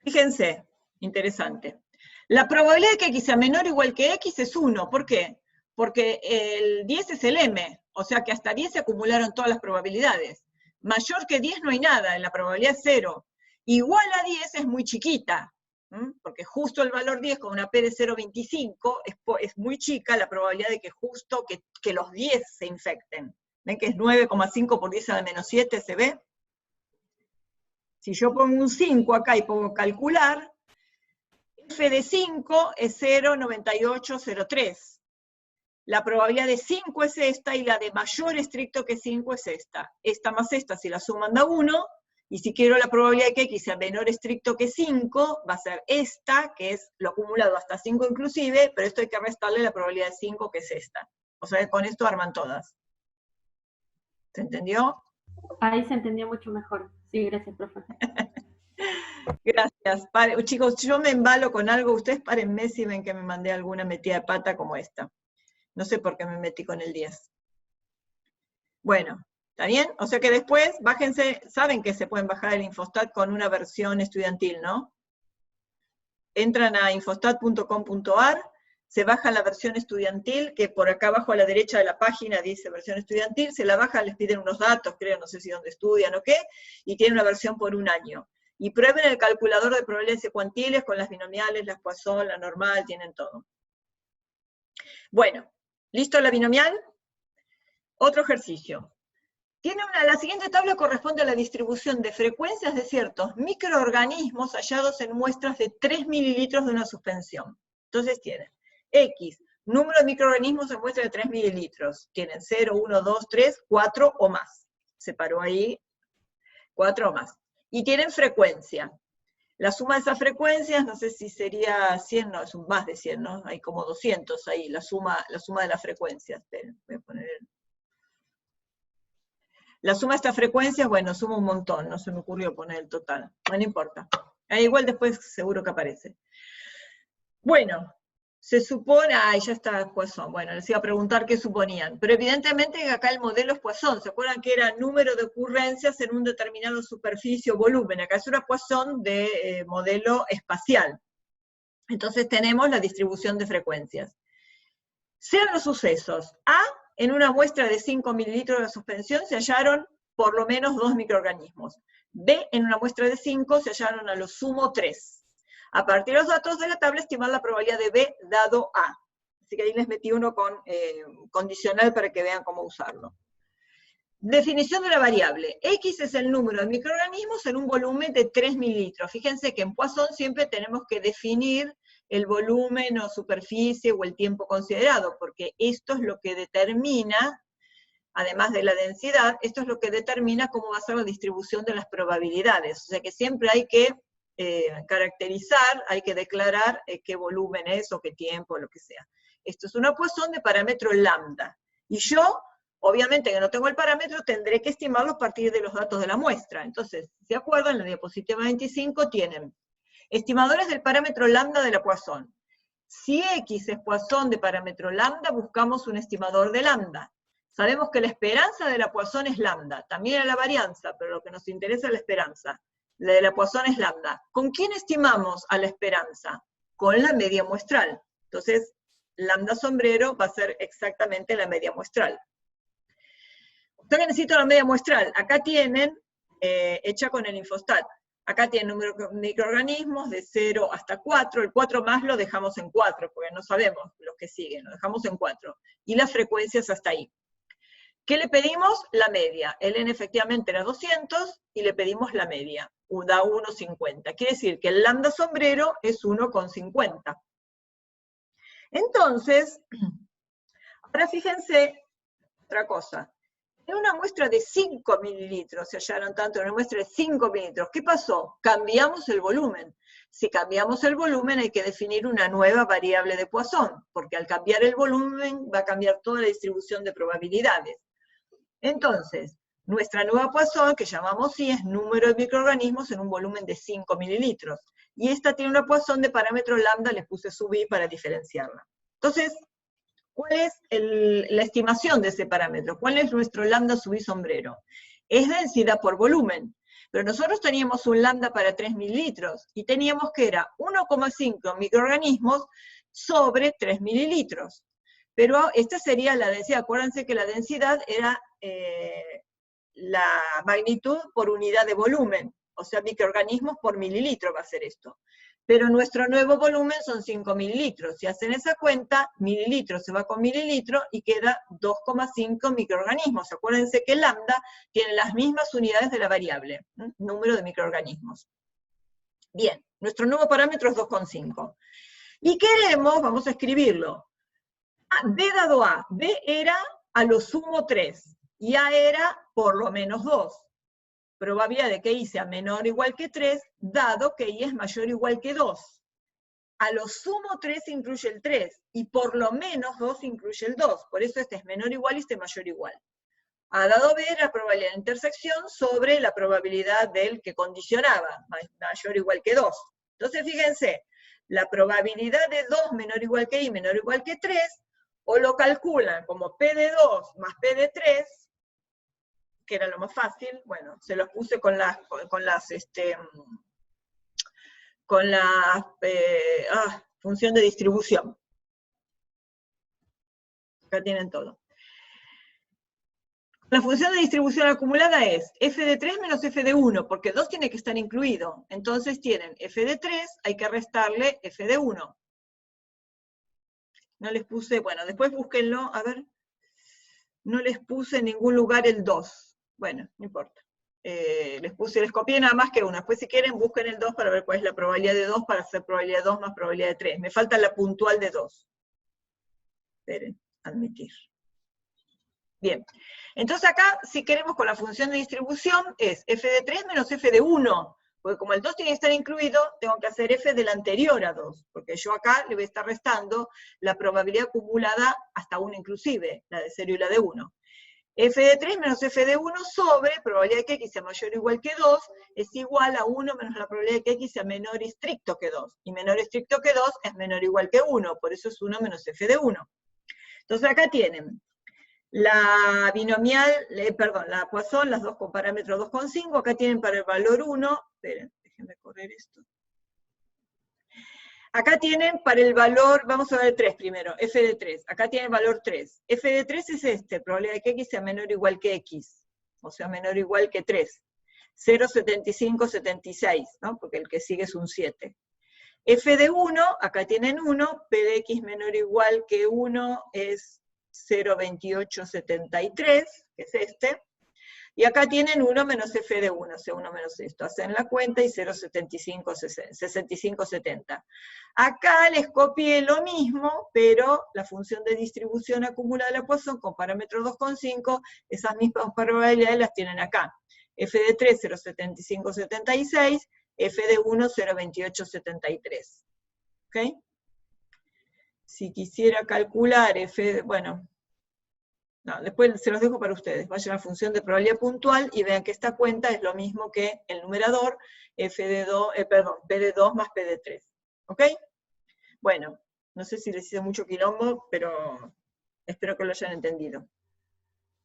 Fíjense, interesante. La probabilidad de que x sea menor o igual que x es 1. ¿Por qué? Porque el 10 es el m, o sea que hasta 10 se acumularon todas las probabilidades. Mayor que 10 no hay nada, la probabilidad es 0. Igual a 10 es muy chiquita, porque justo el valor 10 con una P de 0,25 es muy chica la probabilidad de que justo que los 10 se infecten. ¿Ven que es 9,5 por 10 a la menos 7, se ve? Si yo pongo un 5 acá y pongo calcular, f de 5 es 0,9803. La probabilidad de 5 es esta, y la de mayor estricto que 5 es esta. Esta más esta, si la suman da 1, y si quiero la probabilidad de que x sea menor estricto que 5, va a ser esta, que es lo acumulado hasta 5 inclusive, pero esto hay que restarle la probabilidad de 5, que es esta. O sea, con esto arman todas. ¿Se entendió? Ahí se entendió mucho mejor. Sí, gracias, profe. Gracias. Chicos, yo me embalo con algo, ustedes párenme si ven que me mandé alguna metida de pata como esta. No sé por qué me metí con el 10. Bueno, ¿está bien? O sea que después, bájense, saben que se pueden bajar el Infostat con una versión estudiantil, ¿no? Entran a infostat.com.ar, se bajan la versión estudiantil, que por acá abajo a la derecha de la página dice versión estudiantil, se la bajan, les piden unos datos, creo, no sé si dónde estudian o qué, y tienen una versión por un año. Y prueben el calculador de probabilidades y cuantiles con las binomiales, las Poisson, la normal, tienen todo. Bueno, ¿listo la binomial? Otro ejercicio. La siguiente tabla corresponde a la distribución de frecuencias de ciertos microorganismos hallados en muestras de 3 mililitros de una suspensión. Entonces tienen X, número de microorganismos en muestras de 3 mililitros. Tienen 0, 1, 2, 3, 4 o más. Separó ahí 4 o más. Y tienen frecuencia. La suma de esas frecuencias, no sé si sería 100, no, es más de 100, ¿no? Hay como 200 ahí, la suma de las frecuencias. Esperen, voy a poner la suma de estas frecuencias, bueno, suma un montón, no se me ocurrió poner el total, no importa. Igual después seguro que aparece. Bueno, se supone, ya está Poisson, bueno, les iba a preguntar qué suponían, pero evidentemente acá el modelo es Poisson, ¿se acuerdan que era número de ocurrencias en un determinado superficie o volumen? Acá es una Poisson de modelo espacial. Entonces tenemos la distribución de frecuencias. Sean los sucesos A, en una muestra de 5 mililitros de suspensión se hallaron por lo menos 2 microorganismos. B, en una muestra de 5 se hallaron a lo sumo 3. A partir de los datos de la tabla, estimar la probabilidad de B dado A. Así que ahí les metí uno con condicional para que vean cómo usarlo. Definición de la variable. X es el número de microorganismos en un volumen de 3 mililitros. Fíjense que en Poisson siempre tenemos que definir el volumen o superficie o el tiempo considerado, porque esto es lo que determina, además de la densidad, esto es lo que determina cómo va a ser la distribución de las probabilidades. O sea que siempre hay que caracterizar, hay que declarar qué volumen es o qué tiempo, lo que sea. Esto es una Poisson de parámetro lambda. Y yo, obviamente que no tengo el parámetro, tendré que estimarlo a partir de los datos de la muestra. Entonces, ¿se acuerdan? En la diapositiva 25 tienen estimadores del parámetro lambda de la Poisson. Si X es Poisson de parámetro lambda, buscamos un estimador de lambda. Sabemos que la esperanza de la Poisson es lambda. También era la varianza, pero lo que nos interesa es la esperanza. La de la Poisson es lambda. ¿Con quién estimamos a la esperanza? Con la media muestral. Entonces, lambda sombrero va a ser exactamente la media muestral. Yo necesito la media muestral. Acá tienen, hecha con el Infostat. Acá tiene número de microorganismos de 0 hasta 4, el 4 más lo dejamos en 4, porque no sabemos los que siguen, lo dejamos en 4. Y las frecuencias hasta ahí. ¿Qué le pedimos? La media. El n efectivamente era 200, y le pedimos la media. Da 1,50. Quiere decir que el lambda sombrero es 1,50. Entonces, ahora fíjense otra cosa. En una muestra de 5 mililitros se hallaron tanto, en una muestra de 5 mililitros. ¿Qué pasó? Cambiamos el volumen. Si cambiamos el volumen hay que definir una nueva variable de Poisson, porque al cambiar el volumen va a cambiar toda la distribución de probabilidades. Entonces, nuestra nueva Poisson, que llamamos I, es número de microorganismos en un volumen de 5 mililitros. Y esta tiene una Poisson de parámetro lambda, les puse sub I para diferenciarla. Entonces, ¿cuál es la estimación de ese parámetro? ¿Cuál es nuestro lambda sub I sombrero? Es densidad por volumen. Pero nosotros teníamos un lambda para 3 mililitros, y teníamos que era 1,5 microorganismos sobre 3 mililitros. Pero esta sería la densidad. Acuérdense que la densidad era la magnitud por unidad de volumen, o sea, microorganismos por mililitro va a ser esto. Pero nuestro nuevo volumen son 5 mililitros. Si hacen esa cuenta, mililitro se va con mililitro y queda 2,5 microorganismos. Acuérdense que lambda tiene las mismas unidades de la variable, número de microorganismos. Bien, nuestro nuevo parámetro es 2,5. Y queremos, vamos a escribirlo, B dado A. B era a lo sumo 3, y A era por lo menos 2. Probabilidad de que I sea menor o igual que 3, dado que I es mayor o igual que 2. A lo sumo 3 incluye el 3, y por lo menos 2 incluye el 2. Por eso este es menor o igual y este es mayor o igual. A dado B era la probabilidad de intersección sobre la probabilidad del que condicionaba, mayor o igual que 2. Entonces fíjense, la probabilidad de 2 menor o igual que I menor o igual que 3, o lo calculan como P de 2 más P de 3, que era lo más fácil, bueno, se los puse con la función de distribución. Acá tienen todo. La función de distribución acumulada es f de 3 menos f de 1, porque 2 tiene que estar incluido. Entonces tienen f de 3, hay que restarle f de 1. No les puse, bueno, después búsquenlo, a ver. No les puse en ningún lugar el 2. Bueno, no importa. Les copié nada más que 1. Después si quieren busquen el 2 para ver cuál es la probabilidad de 2 para hacer probabilidad de 2 más probabilidad de 3. Me falta la puntual de 2. Esperen, admitir. Bien. Entonces acá, si queremos con la función de distribución, es f de 3 menos f de 1. Porque como el 2 tiene que estar incluido, tengo que hacer f del anterior a 2. Porque yo acá le voy a estar restando la probabilidad acumulada hasta 1 inclusive, la de 0 y la de 1. F de 3 menos F de 1 sobre probabilidad de que X sea mayor o igual que 2 es igual a 1 menos la probabilidad de que X sea menor y estricto que 2. Y menor y estricto que 2 es menor o igual que 1, por eso es 1 menos F de 1. Entonces acá tienen la binomial, la Poisson, las dos con parámetro 2,5, acá tienen para el valor 1, esperen, déjenme correr esto. Acá tienen para el valor, vamos a ver 3 primero, f de 3. Acá tiene el valor 3. F de 3 es este, probabilidad de que X sea menor o igual que X. O sea, menor o igual que 3. 0,7576, ¿no? Porque el que sigue es un 7. F de 1, acá tienen 1, P de X menor o igual que 1 es 0,2873, que es este. Y acá tienen 1 menos f de 1, o sea, 1 menos esto. Hacen la cuenta y 0,6570. Acá les copié lo mismo, pero la función de distribución acumulada de la Poisson con parámetro 2,5, esas mismas probabilidades las tienen acá. F de 3, 0,7576, F de 1, 0,2873. ¿Ok? Si quisiera calcular F, bueno... No, después se los dejo para ustedes. Vayan a la función de probabilidad puntual y vean que esta cuenta es lo mismo que el numerador, P de 2 más P de 3. ¿Ok? Bueno, no sé si les hice mucho quilombo, pero espero que lo hayan entendido.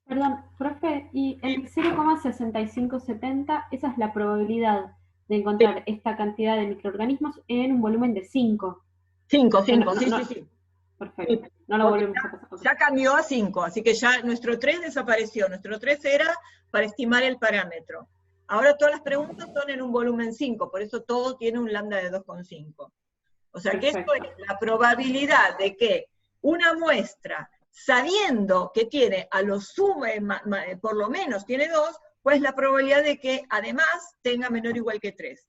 Perdón, profe, y el 0,6570, esa es la probabilidad de encontrar esta cantidad de microorganismos en un volumen de 5. 5, sí. Perfecto, no lo volvemos a pasar. Ya cambió a 5, así que ya nuestro 3 desapareció. Nuestro 3 era para estimar el parámetro. Ahora todas las preguntas son en un volumen 5, por eso todo tiene un lambda de 2,5. O sea que esto es la probabilidad de que una muestra, sabiendo que tiene a lo sumo, por lo menos tiene 2, pues la probabilidad de que además tenga menor o igual que 3.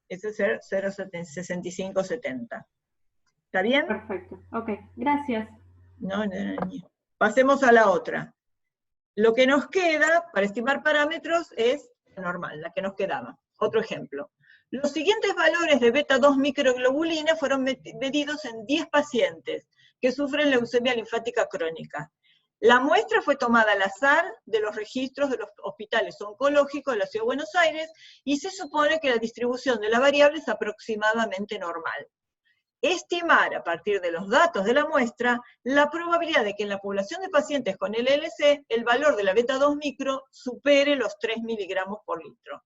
Ese es 0,6570. ¿Está bien? Perfecto, ok, gracias. No. Pasemos a la otra. Lo que nos queda para estimar parámetros es la normal, la que nos quedaba. Otro ejemplo. Los siguientes valores de beta 2 microglobulina fueron medidos en 10 pacientes que sufren leucemia linfática crónica. La muestra fue tomada al azar de los registros de los hospitales oncológicos de la Ciudad de Buenos Aires y se supone que la distribución de la variable es aproximadamente normal. Estimar a partir de los datos de la muestra la probabilidad de que en la población de pacientes con LLC el valor de la beta 2 micro supere los 3 miligramos por litro.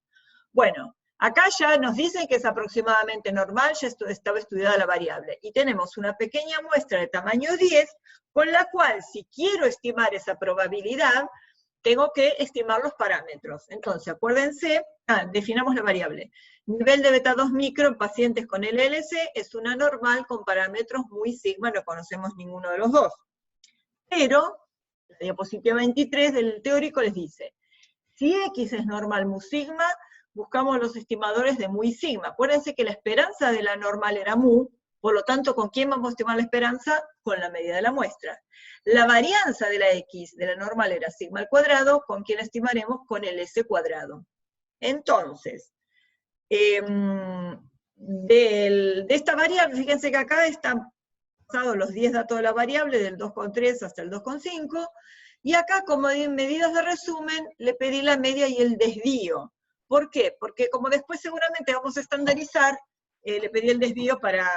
Bueno, acá ya nos dicen que es aproximadamente normal, ya estaba estudiada la variable, y tenemos una pequeña muestra de tamaño 10, con la cual, si quiero estimar esa probabilidad, tengo que estimar los parámetros. Entonces, acuérdense, definamos la variable. Nivel de beta 2 micro en pacientes con LLC es una normal con parámetros muy sigma, no conocemos ninguno de los dos. Pero, la diapositiva 23 del teórico les dice, si X es normal mu sigma, buscamos los estimadores de mu y sigma. Acuérdense que la esperanza de la normal era mu, por lo tanto, ¿con quién vamos a estimar la esperanza? Con la medida de la muestra. La varianza de la X de la normal era sigma al cuadrado, ¿con quién la estimaremos? Con el S cuadrado. Entonces, de esta variable, fíjense que acá están pasados los 10 datos de la variable, del 2,3 hasta el 2,5, y acá, como en medidas de resumen, le pedí la media y el desvío. ¿Por qué? Porque como después seguramente vamos a estandarizar, le pedí el desvío para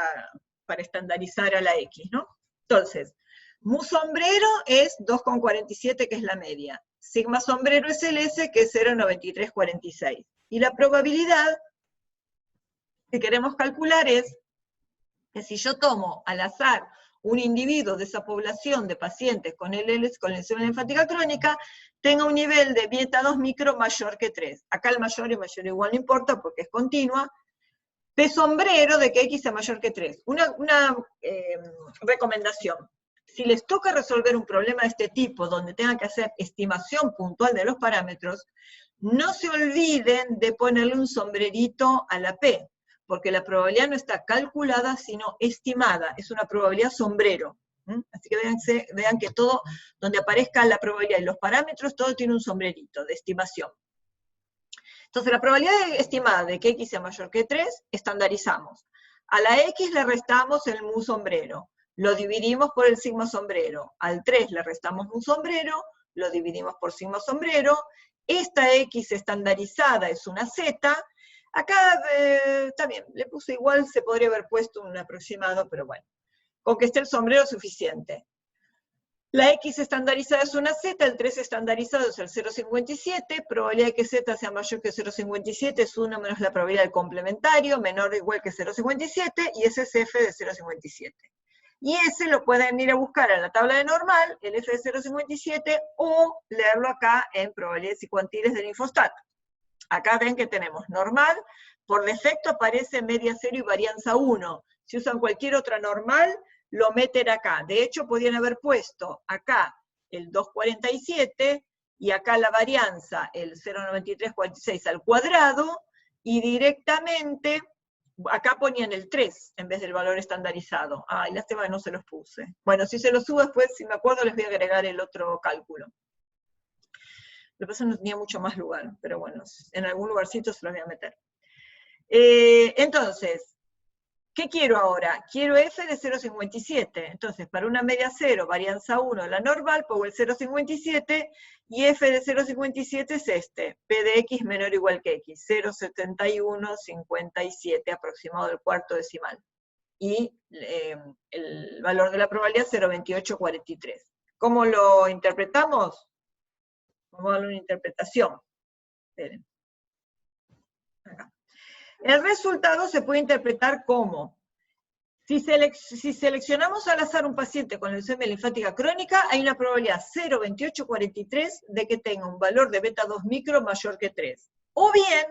estandarizar a la X, ¿no? Entonces, mu sombrero es 2,47, que es la media. Sigma sombrero es el S, que es 0,9346. Y la probabilidad que queremos calcular es que si yo tomo al azar un individuo de esa población de pacientes con leucemia linfática crónica, tenga un nivel de beta 2 micro mayor que 3. Acá el mayor y mayor igual no importa porque es continua. P sombrero de que X sea mayor que 3. Una recomendación. Si les toca resolver un problema de este tipo, donde tengan que hacer estimación puntual de los parámetros, no se olviden de ponerle un sombrerito a la P, porque la probabilidad no está calculada, sino estimada. Es una probabilidad sombrero. Así que vean que todo, donde aparezca la probabilidad y los parámetros, todo tiene un sombrerito de estimación. Entonces, la probabilidad estimada de que X sea mayor que 3, estandarizamos. A la X le restamos el mu sombrero, lo dividimos por el sigma sombrero. Al 3 le restamos mu sombrero, lo dividimos por sigma sombrero. Esta X estandarizada es una Z. Acá también le puse igual, se podría haber puesto un aproximado, pero bueno. Con que esté el sombrero es suficiente. La X estandarizada es una Z, el 3 estandarizado es el 0,57, probabilidad de que Z sea mayor que 0,57 es 1 menos la probabilidad del complementario, menor o igual que 0,57, y ese es F de 0,57. Y ese lo pueden ir a buscar a la tabla de normal, el F de 0,57, o leerlo acá en probabilidades y cuantiles del Infostat. Acá ven que tenemos normal, por defecto aparece media 0 y varianza 1. Si usan cualquier otra normal, lo meten acá. De hecho, podían haber puesto acá el 2,47 y acá la varianza, el 0,9346 al cuadrado, y directamente, acá ponían el 3 en vez del valor estandarizado. Ay, lástima que no se los puse. Bueno, si se los subo después, si me acuerdo, les voy a agregar el otro cálculo. Lo que pasa es que no tenía mucho más lugar, pero bueno, en algún lugarcito se los voy a meter. Entonces, ¿qué quiero ahora? Quiero F de 0,57. Entonces, para una media 0, varianza 1, la normal, pongo el 0,57, y F de 0,57 es este, P de X menor o igual que X, 0,7157, aproximado del cuarto decimal. Y el valor de la probabilidad 0,2843. ¿Cómo lo interpretamos? Vamos a darle una interpretación. Esperen. Acá. El resultado se puede interpretar como, si seleccionamos al azar un paciente con leucemia linfática crónica, hay una probabilidad 0,2843 de que tenga un valor de beta 2 micro mayor que 3. O bien,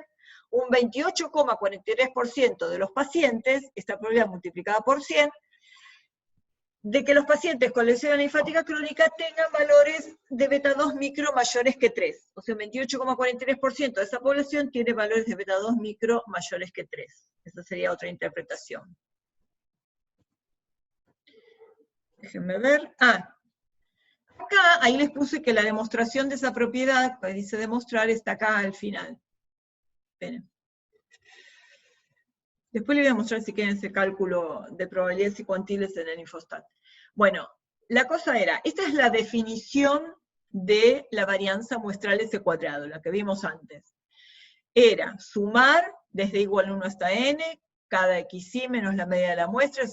un 28,43% de los pacientes, esta probabilidad multiplicada por 100, de que los pacientes con leucemia linfática crónica tengan valores de beta 2 micro mayores que 3. O sea, 28,43% de esa población tiene valores de beta 2 micro mayores que 3. Esa sería otra interpretación. Déjenme ver. Acá, ahí les puse que la demostración de esa propiedad, que dice demostrar, está acá al final. Esperen. Después les voy a mostrar si quieren ese cálculo de probabilidades y cuantiles en el Infostat. Bueno, la cosa era, esta es la definición de la varianza muestral S cuadrado, la que vimos antes. Era sumar desde igual 1 hasta n, cada xi menos la media de la muestra,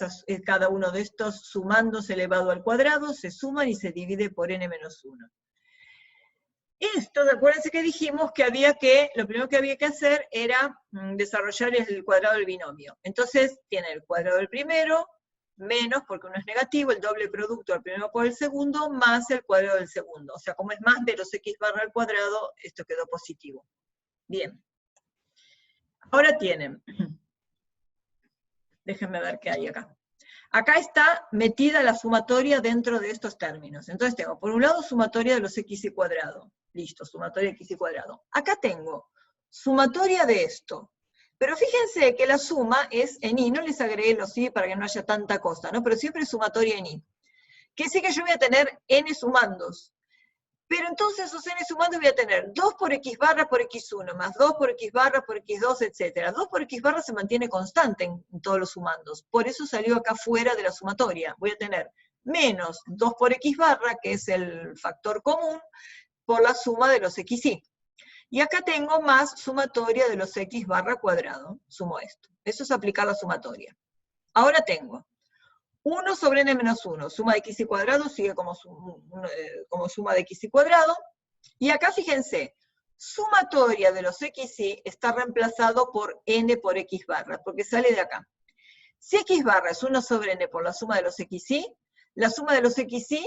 cada uno de estos sumándose elevado al cuadrado, se suman y se divide por n menos 1. Esto, acuérdense que dijimos que lo primero que había que hacer era desarrollar el cuadrado del binomio. Entonces, tiene el cuadrado del primero, menos, porque uno es negativo, el doble producto del primero por el segundo, más el cuadrado del segundo. O sea, como es más de los x barra al cuadrado, esto quedó positivo. Bien. Ahora tienen, déjenme ver qué hay acá. Acá está metida la sumatoria dentro de estos términos. Entonces tengo, por un lado, sumatoria de los xy cuadrado. Listo, sumatoria de xy cuadrado. Acá tengo sumatoria de esto. Pero fíjense que la suma es en i, no les agregué los i para que no haya tanta cosa, ¿no? Pero siempre es sumatoria en i. Quiere decir que yo voy a tener n sumandos. Pero entonces esos n sumandos voy a tener 2 por x barra por x1, más 2 por x barra por x2, etc. 2 por x barra se mantiene constante en todos los sumandos. Por eso salió acá fuera de la sumatoria. Voy a tener menos 2 por x barra, que es el factor común, por la suma de los xy. Y acá tengo más sumatoria de los x barra cuadrado. Sumo esto. Eso es aplicar la sumatoria. Ahora tengo 1 sobre n menos 1, suma de xy cuadrado, sigue como suma de xy cuadrado. Y acá fíjense, sumatoria de los xy está reemplazado por n por x barra, porque sale de acá. Si x barra es 1 sobre n por la suma de los xy, la suma de los xy,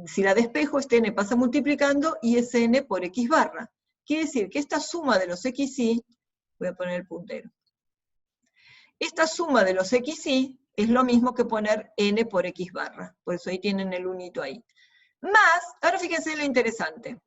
si la despejo, este n pasa multiplicando y es n por x barra. Quiere decir que esta suma de los xy, voy a poner el puntero, esta suma de los xy es lo mismo que poner n por x barra. Por eso ahí tienen el unito ahí. Más, ahora fíjense lo interesante.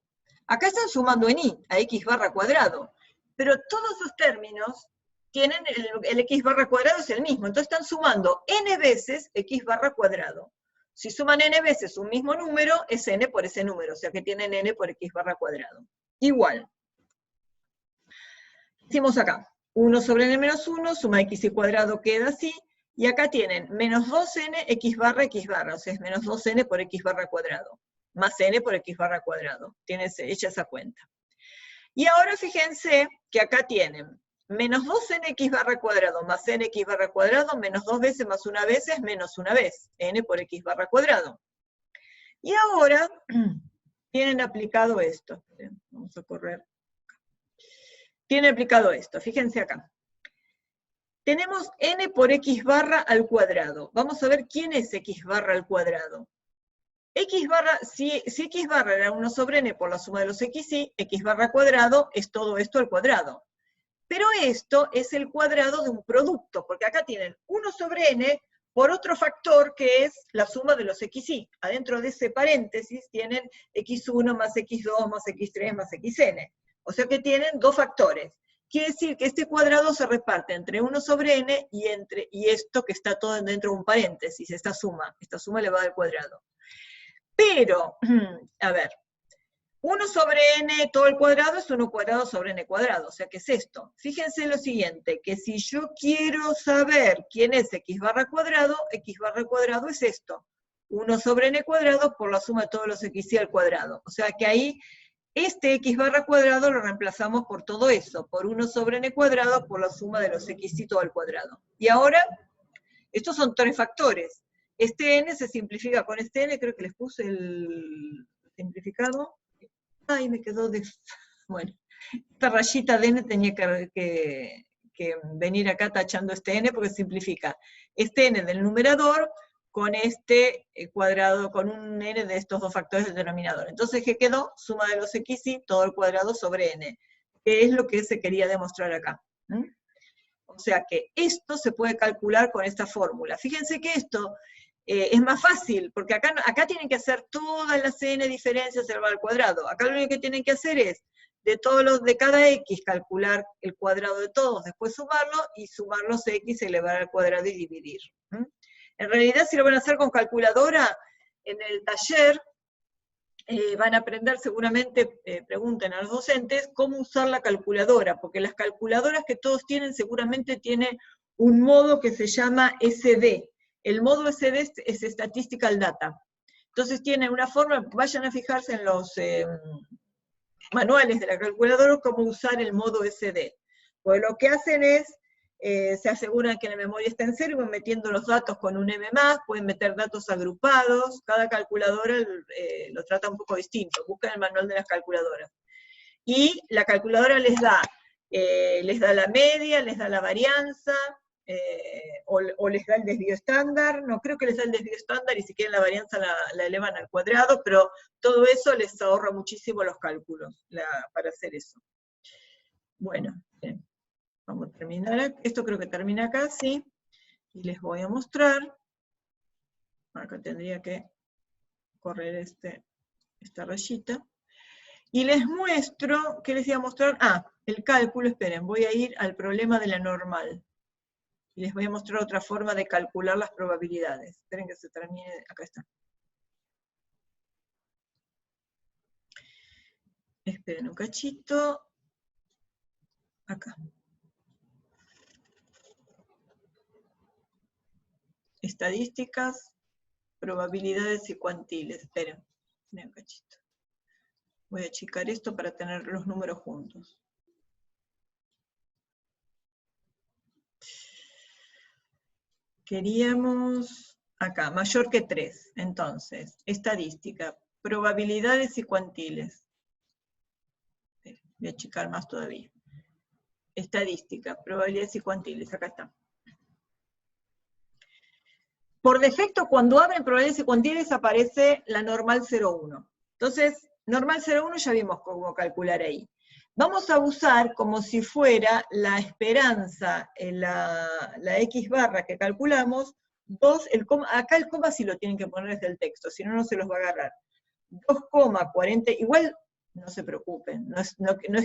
Acá están sumando en i, a x barra cuadrado. Pero todos esos términos tienen el x barra cuadrado es el mismo. Entonces están sumando n veces x barra cuadrado. Si suman n veces un mismo número, es n por ese número. O sea que tienen n por x barra cuadrado. Igual. Hicimos acá. 1 sobre n menos 1, suma xy cuadrado queda así. Y acá tienen menos 2n x barra, o sea, es menos 2n por x barra cuadrado, más n por x barra cuadrado. Tienes hecha esa cuenta. Y ahora fíjense que acá tienen menos 2n x barra cuadrado más n x barra cuadrado, menos 2 veces más una vez es menos una vez, n por x barra cuadrado. Y ahora tienen aplicado esto. Vamos a correr. Tienen aplicado esto, fíjense acá. Tenemos n por x barra al cuadrado. Vamos a ver quién es x barra al cuadrado. X barra, si x barra era 1 sobre n por la suma de los xy, x barra cuadrado es todo esto al cuadrado. Pero esto es el cuadrado de un producto, porque acá tienen 1 sobre n por otro factor que es la suma de los xy. Adentro de ese paréntesis tienen x1 más x2 más x3 más xn. O sea que tienen dos factores. Quiere decir que este cuadrado se reparte entre 1 sobre n y esto que está todo dentro de un paréntesis, esta suma elevada al cuadrado. Pero, a ver, 1 sobre n todo el cuadrado es 1 cuadrado sobre n cuadrado, o sea, ¿qué es esto? Fíjense lo siguiente, que si yo quiero saber quién es x barra cuadrado es esto, 1 sobre n cuadrado por la suma de todos los xy al cuadrado. O sea que ahí este x barra cuadrado lo reemplazamos por todo eso, por 1 sobre n cuadrado por la suma de los xy todo al cuadrado. Y ahora, estos son tres factores. Este n se simplifica con este n, creo que les puse el simplificado. Ay, me quedó de... Bueno, esta rayita de n tenía que venir acá tachando este n porque simplifica. Este n del numerador con este cuadrado, con un n de estos dos factores del denominador. Entonces, ¿qué quedó? Suma de los xy, todo el cuadrado sobre n, que es lo que se quería demostrar acá. O sea que esto se puede calcular con esta fórmula. Fíjense que esto es más fácil, porque acá tienen que hacer todas las n diferencias elevado al cuadrado. Acá lo único que tienen que hacer es, de cada x, calcular el cuadrado de todos, después sumarlo, y sumar los x, elevar al cuadrado y dividir. En realidad, si lo van a hacer con calculadora, en el taller van a aprender seguramente, pregunten a los docentes, cómo usar la calculadora, porque las calculadoras que todos tienen seguramente tienen un modo que se llama SD. El modo SD es Statistical Data. Entonces tiene una forma, vayan a fijarse en los manuales de la calculadora cómo usar el modo SD. Pues lo que hacen es, se aseguran que la memoria está en cero y van metiendo los datos con un M+, pueden meter datos agrupados, cada calculadora lo trata un poco distinto, buscan el manual de las calculadoras. Y la calculadora les da la media, les da la varianza, o les da el desvío estándar, no creo que les da el desvío estándar y si quieren la varianza la elevan al cuadrado, pero todo eso les ahorra muchísimo los cálculos para hacer eso. Bueno, bien. Vamos a terminar, esto creo que termina acá, sí, y les voy a mostrar, acá tendría que correr esta rayita, y les muestro, ¿qué les iba a mostrar? El cálculo, esperen, voy a ir al problema de la normal, y les voy a mostrar otra forma de calcular las probabilidades, esperen que se termine, acá está. Esperen un cachito, acá. Estadísticas, probabilidades y cuantiles. Esperen, un cachito. Voy a achicar esto para tener los números juntos. Queríamos, acá, mayor que 3. Entonces, estadística, probabilidades y cuantiles. Voy a achicar más todavía. Estadística, probabilidades y cuantiles, acá está. Por defecto, cuando abren probabilidades y cuantiles, aparece la normal 0,1. Entonces, normal 0,1 ya vimos cómo calcular ahí. Vamos a usar como si fuera la esperanza, la X barra que calculamos, acá el coma sí lo tienen que poner desde el texto, si no, no se los va a agarrar. 2,40, igual no se preocupen, no es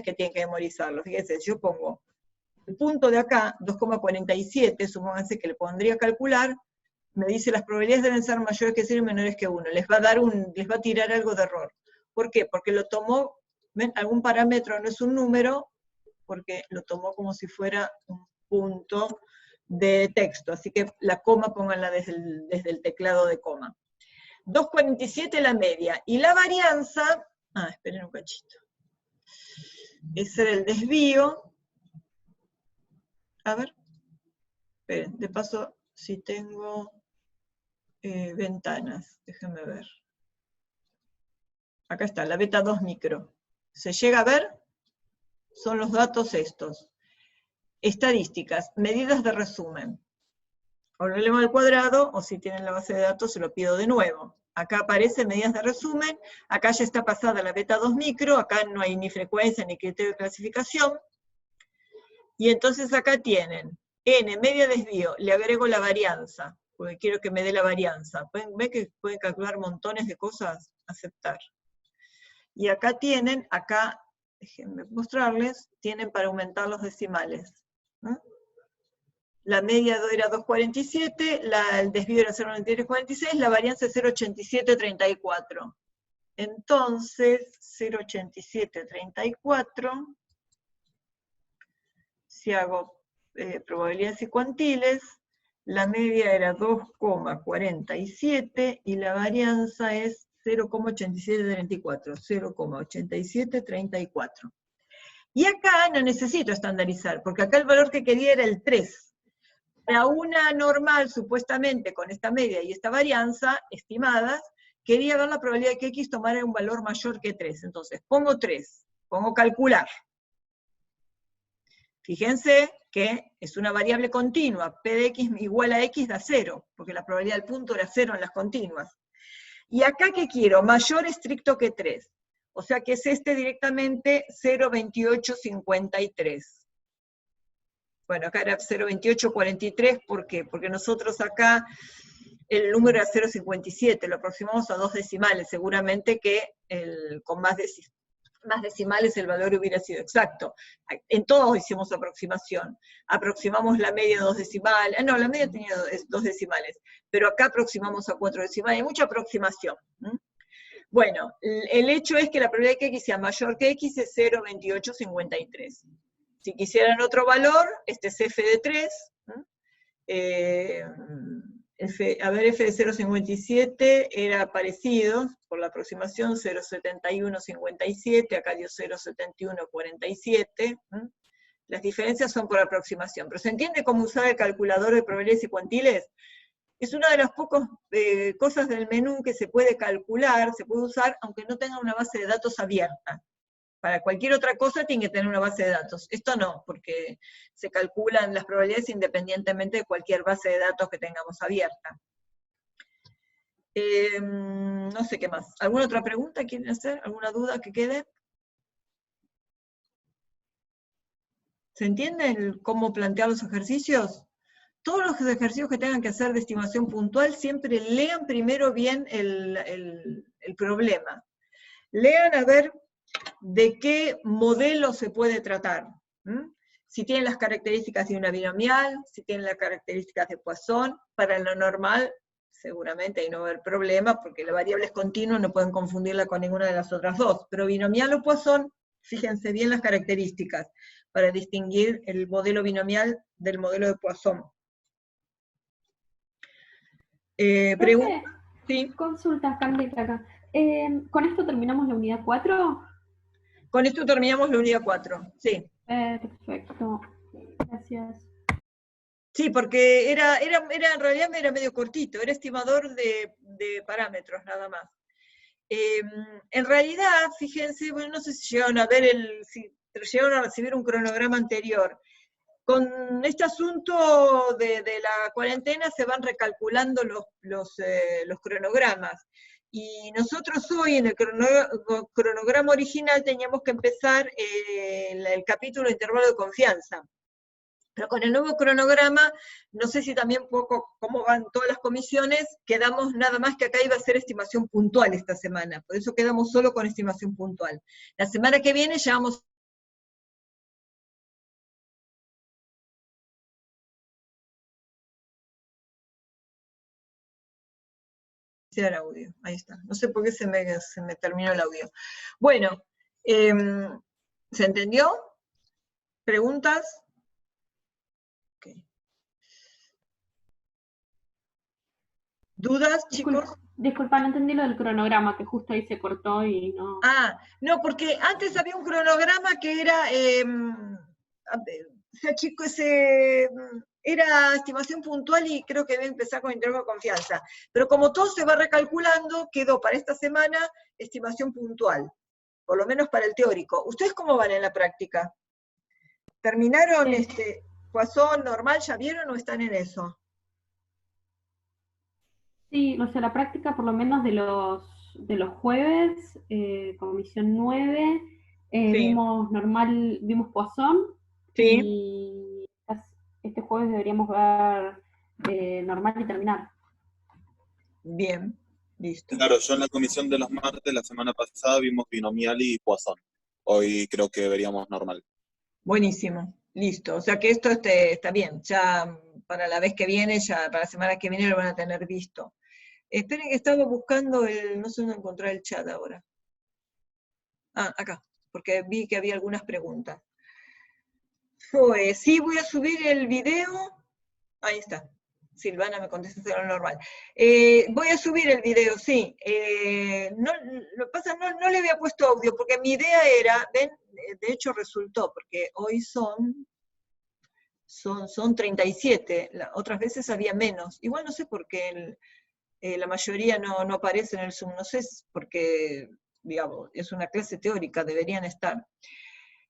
que tienen que memorizarlo, fíjense, yo pongo el punto de acá, 2,47, supónganse que le pondría a calcular, me dice las probabilidades deben ser mayores que 0 y menores que 1. Les va a tirar algo de error. ¿Por qué? Porque lo tomó, ¿ven? Algún parámetro no es un número, porque lo tomó como si fuera un punto de texto. Así que la coma pónganla desde el teclado de coma. 2,47 la media. Y la varianza, esperen un cachito. Ese era el desvío. A ver. Esperen, de paso, si tengo ventanas, déjenme ver. Acá está, la beta 2 micro. ¿Se llega a ver? Son los datos estos. Estadísticas, medidas de resumen. O lo elevo al cuadrado, o si tienen la base de datos, se lo pido de nuevo. Acá aparece medidas de resumen, acá ya está pasada la beta 2 micro, acá no hay ni frecuencia ni criterio de clasificación. Y entonces acá tienen n, media desvío, le agrego la varianza, porque quiero que me dé la varianza. ¿Pueden ver que pueden calcular montones de cosas? Aceptar. Y acá tienen, déjenme mostrarles, tienen para aumentar los decimales. ¿No? La media era 2,47, el desvío era 0,9346, la varianza es 0,8734. Entonces, 0,8734, si hago probabilidades y cuantiles, la media era 2,47 y la varianza es 0,8734, 0,8734. Y acá no necesito estandarizar, porque acá el valor que quería era el 3. Para una normal, supuestamente, con esta media y esta varianza, estimadas, quería ver la probabilidad de que X tomara un valor mayor que 3. Entonces, pongo 3, pongo calcular. Fíjense que es una variable continua, P de X igual a X da 0, porque la probabilidad del punto era 0 en las continuas. Y acá, ¿qué quiero? Mayor estricto que 3. O sea que es directamente 0,2853. Bueno, acá era 0,2843, ¿por qué? Porque nosotros acá el número era 0,57, lo aproximamos a 2 decimales, seguramente que con más decimales el valor hubiera sido exacto. En todos hicimos aproximación. Aproximamos la media a 2 decimales, no, la media tenía 2 decimales, pero acá aproximamos a 4 decimales, hay mucha aproximación. Bueno, el hecho es que la probabilidad de que x sea mayor que x es 0,2853. Si quisieran otro valor, este es f de 3, a ver, f de 0,57 era parecido, por la aproximación, 0,7157, acá dio 0,7147. Las diferencias son por aproximación, pero ¿se entiende cómo usar el calculador de probabilidades y cuantiles? Es una de las pocas cosas del menú que se puede calcular, se puede usar, aunque no tenga una base de datos abierta. Para cualquier otra cosa tiene que tener una base de datos. Esto no, porque se calculan las probabilidades independientemente de cualquier base de datos que tengamos abierta. No sé qué más. ¿Alguna otra pregunta quieren hacer? ¿Alguna duda que quede? ¿Se entiende cómo plantear los ejercicios? Todos los ejercicios que tengan que hacer de estimación puntual, siempre lean primero bien el problema. Lean a ver de qué modelo se puede tratar. Si tienen las características de una binomial, si tienen las características de Poisson, para lo normal seguramente ahí no va a haber problema, porque la variable es continua, no pueden confundirla con ninguna de las otras dos. Pero binomial o Poisson, fíjense bien las características, para distinguir el modelo binomial del modelo de Poisson. Profe, ¿Sí? consulta, Candela acá. ¿Con esto terminamos la unidad 4? Con esto terminamos la unidad 4, sí. Perfecto, gracias. Sí, porque en realidad era medio cortito, era estimador de parámetros nada más. En realidad, fíjense, bueno, no sé si llegaron a ver si llegaron a recibir un cronograma anterior. Con este asunto de la cuarentena se van recalculando los cronogramas. Y nosotros hoy en el cronograma original teníamos que empezar el capítulo de intervalo de confianza. Pero con el nuevo cronograma, no sé si también poco cómo van todas las comisiones, quedamos nada más que acá iba a ser estimación puntual esta semana, por eso quedamos solo con estimación puntual. La semana que viene ya vamos el audio, ahí está. No sé por qué se me terminó el audio. Bueno, ¿se entendió? ¿Preguntas? Okay. ¿Dudas, chicos? Disculpa, no entendí lo del cronograma, que justo ahí se cortó y no... Ah, no, porque antes había un cronograma que era, era estimación puntual y creo que debe empezar con intervalo de confianza. Pero como todo se va recalculando, quedó para esta semana estimación puntual, por lo menos para el teórico. ¿Ustedes cómo van en la práctica? ¿Terminaron Poisson normal, ya vieron o están en eso? Sí, o sea, la práctica por lo menos de los jueves, comisión 9, Sí. vimos Poisson, Sí. y este jueves deberíamos ver normal y terminar. Bien, listo. Claro, yo en la comisión de los martes la semana pasada vimos binomial y Poisson. Hoy creo que veríamos normal. Buenísimo, listo. O sea que esto está bien, ya para la vez que viene, ya para la semana que viene lo van a tener visto. Esperen que estaba buscando no sé dónde encontrar el chat ahora. Ah, acá, porque vi que había algunas preguntas. Sí, voy a subir el video. Ahí está. Silvana me contesta lo normal. Voy a subir el video, sí. Lo que pasa, no le había puesto audio, porque mi idea era, ven, de hecho resultó, porque hoy son 37, otras veces había menos. Igual no sé por qué la mayoría no aparece en el Zoom, no sé, porque, digamos, es una clase teórica, deberían estar.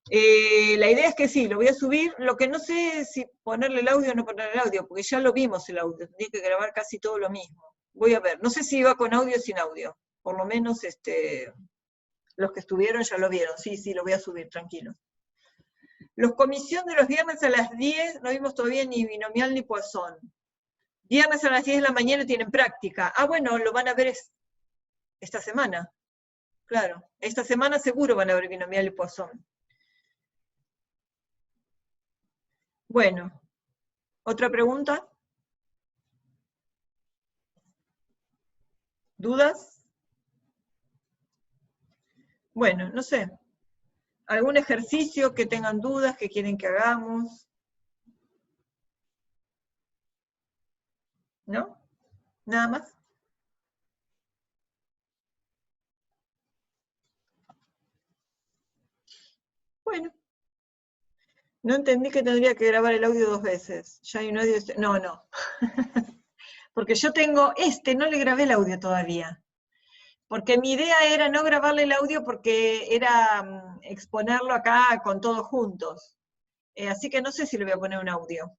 La idea es que sí, lo voy a subir, lo que no sé es si ponerle el audio o no ponerle el audio, porque ya lo vimos el audio, tendría que grabar casi todo lo mismo. Voy a ver, no sé si iba con audio o sin audio, por lo menos los que estuvieron ya lo vieron, sí, lo voy a subir, tranquilo. Los comisión de los viernes a las 10, no vimos todavía ni binomial ni Poisson. Viernes a las 10 de la mañana tienen práctica. Ah, bueno, lo van a ver esta semana. Claro, esta semana seguro van a ver binomial y Poisson. Bueno, ¿otra pregunta? ¿Dudas? Bueno, no sé. ¿Algún ejercicio que tengan dudas, que quieren que hagamos? ¿No? ¿Nada más? Bueno. No entendí que tendría que grabar el audio 2 veces. Ya hay un audio... No, no. Porque yo tengo no le grabé el audio todavía. Porque mi idea era no grabarle el audio porque era exponerlo acá con todos juntos. Así que no sé si le voy a poner un audio.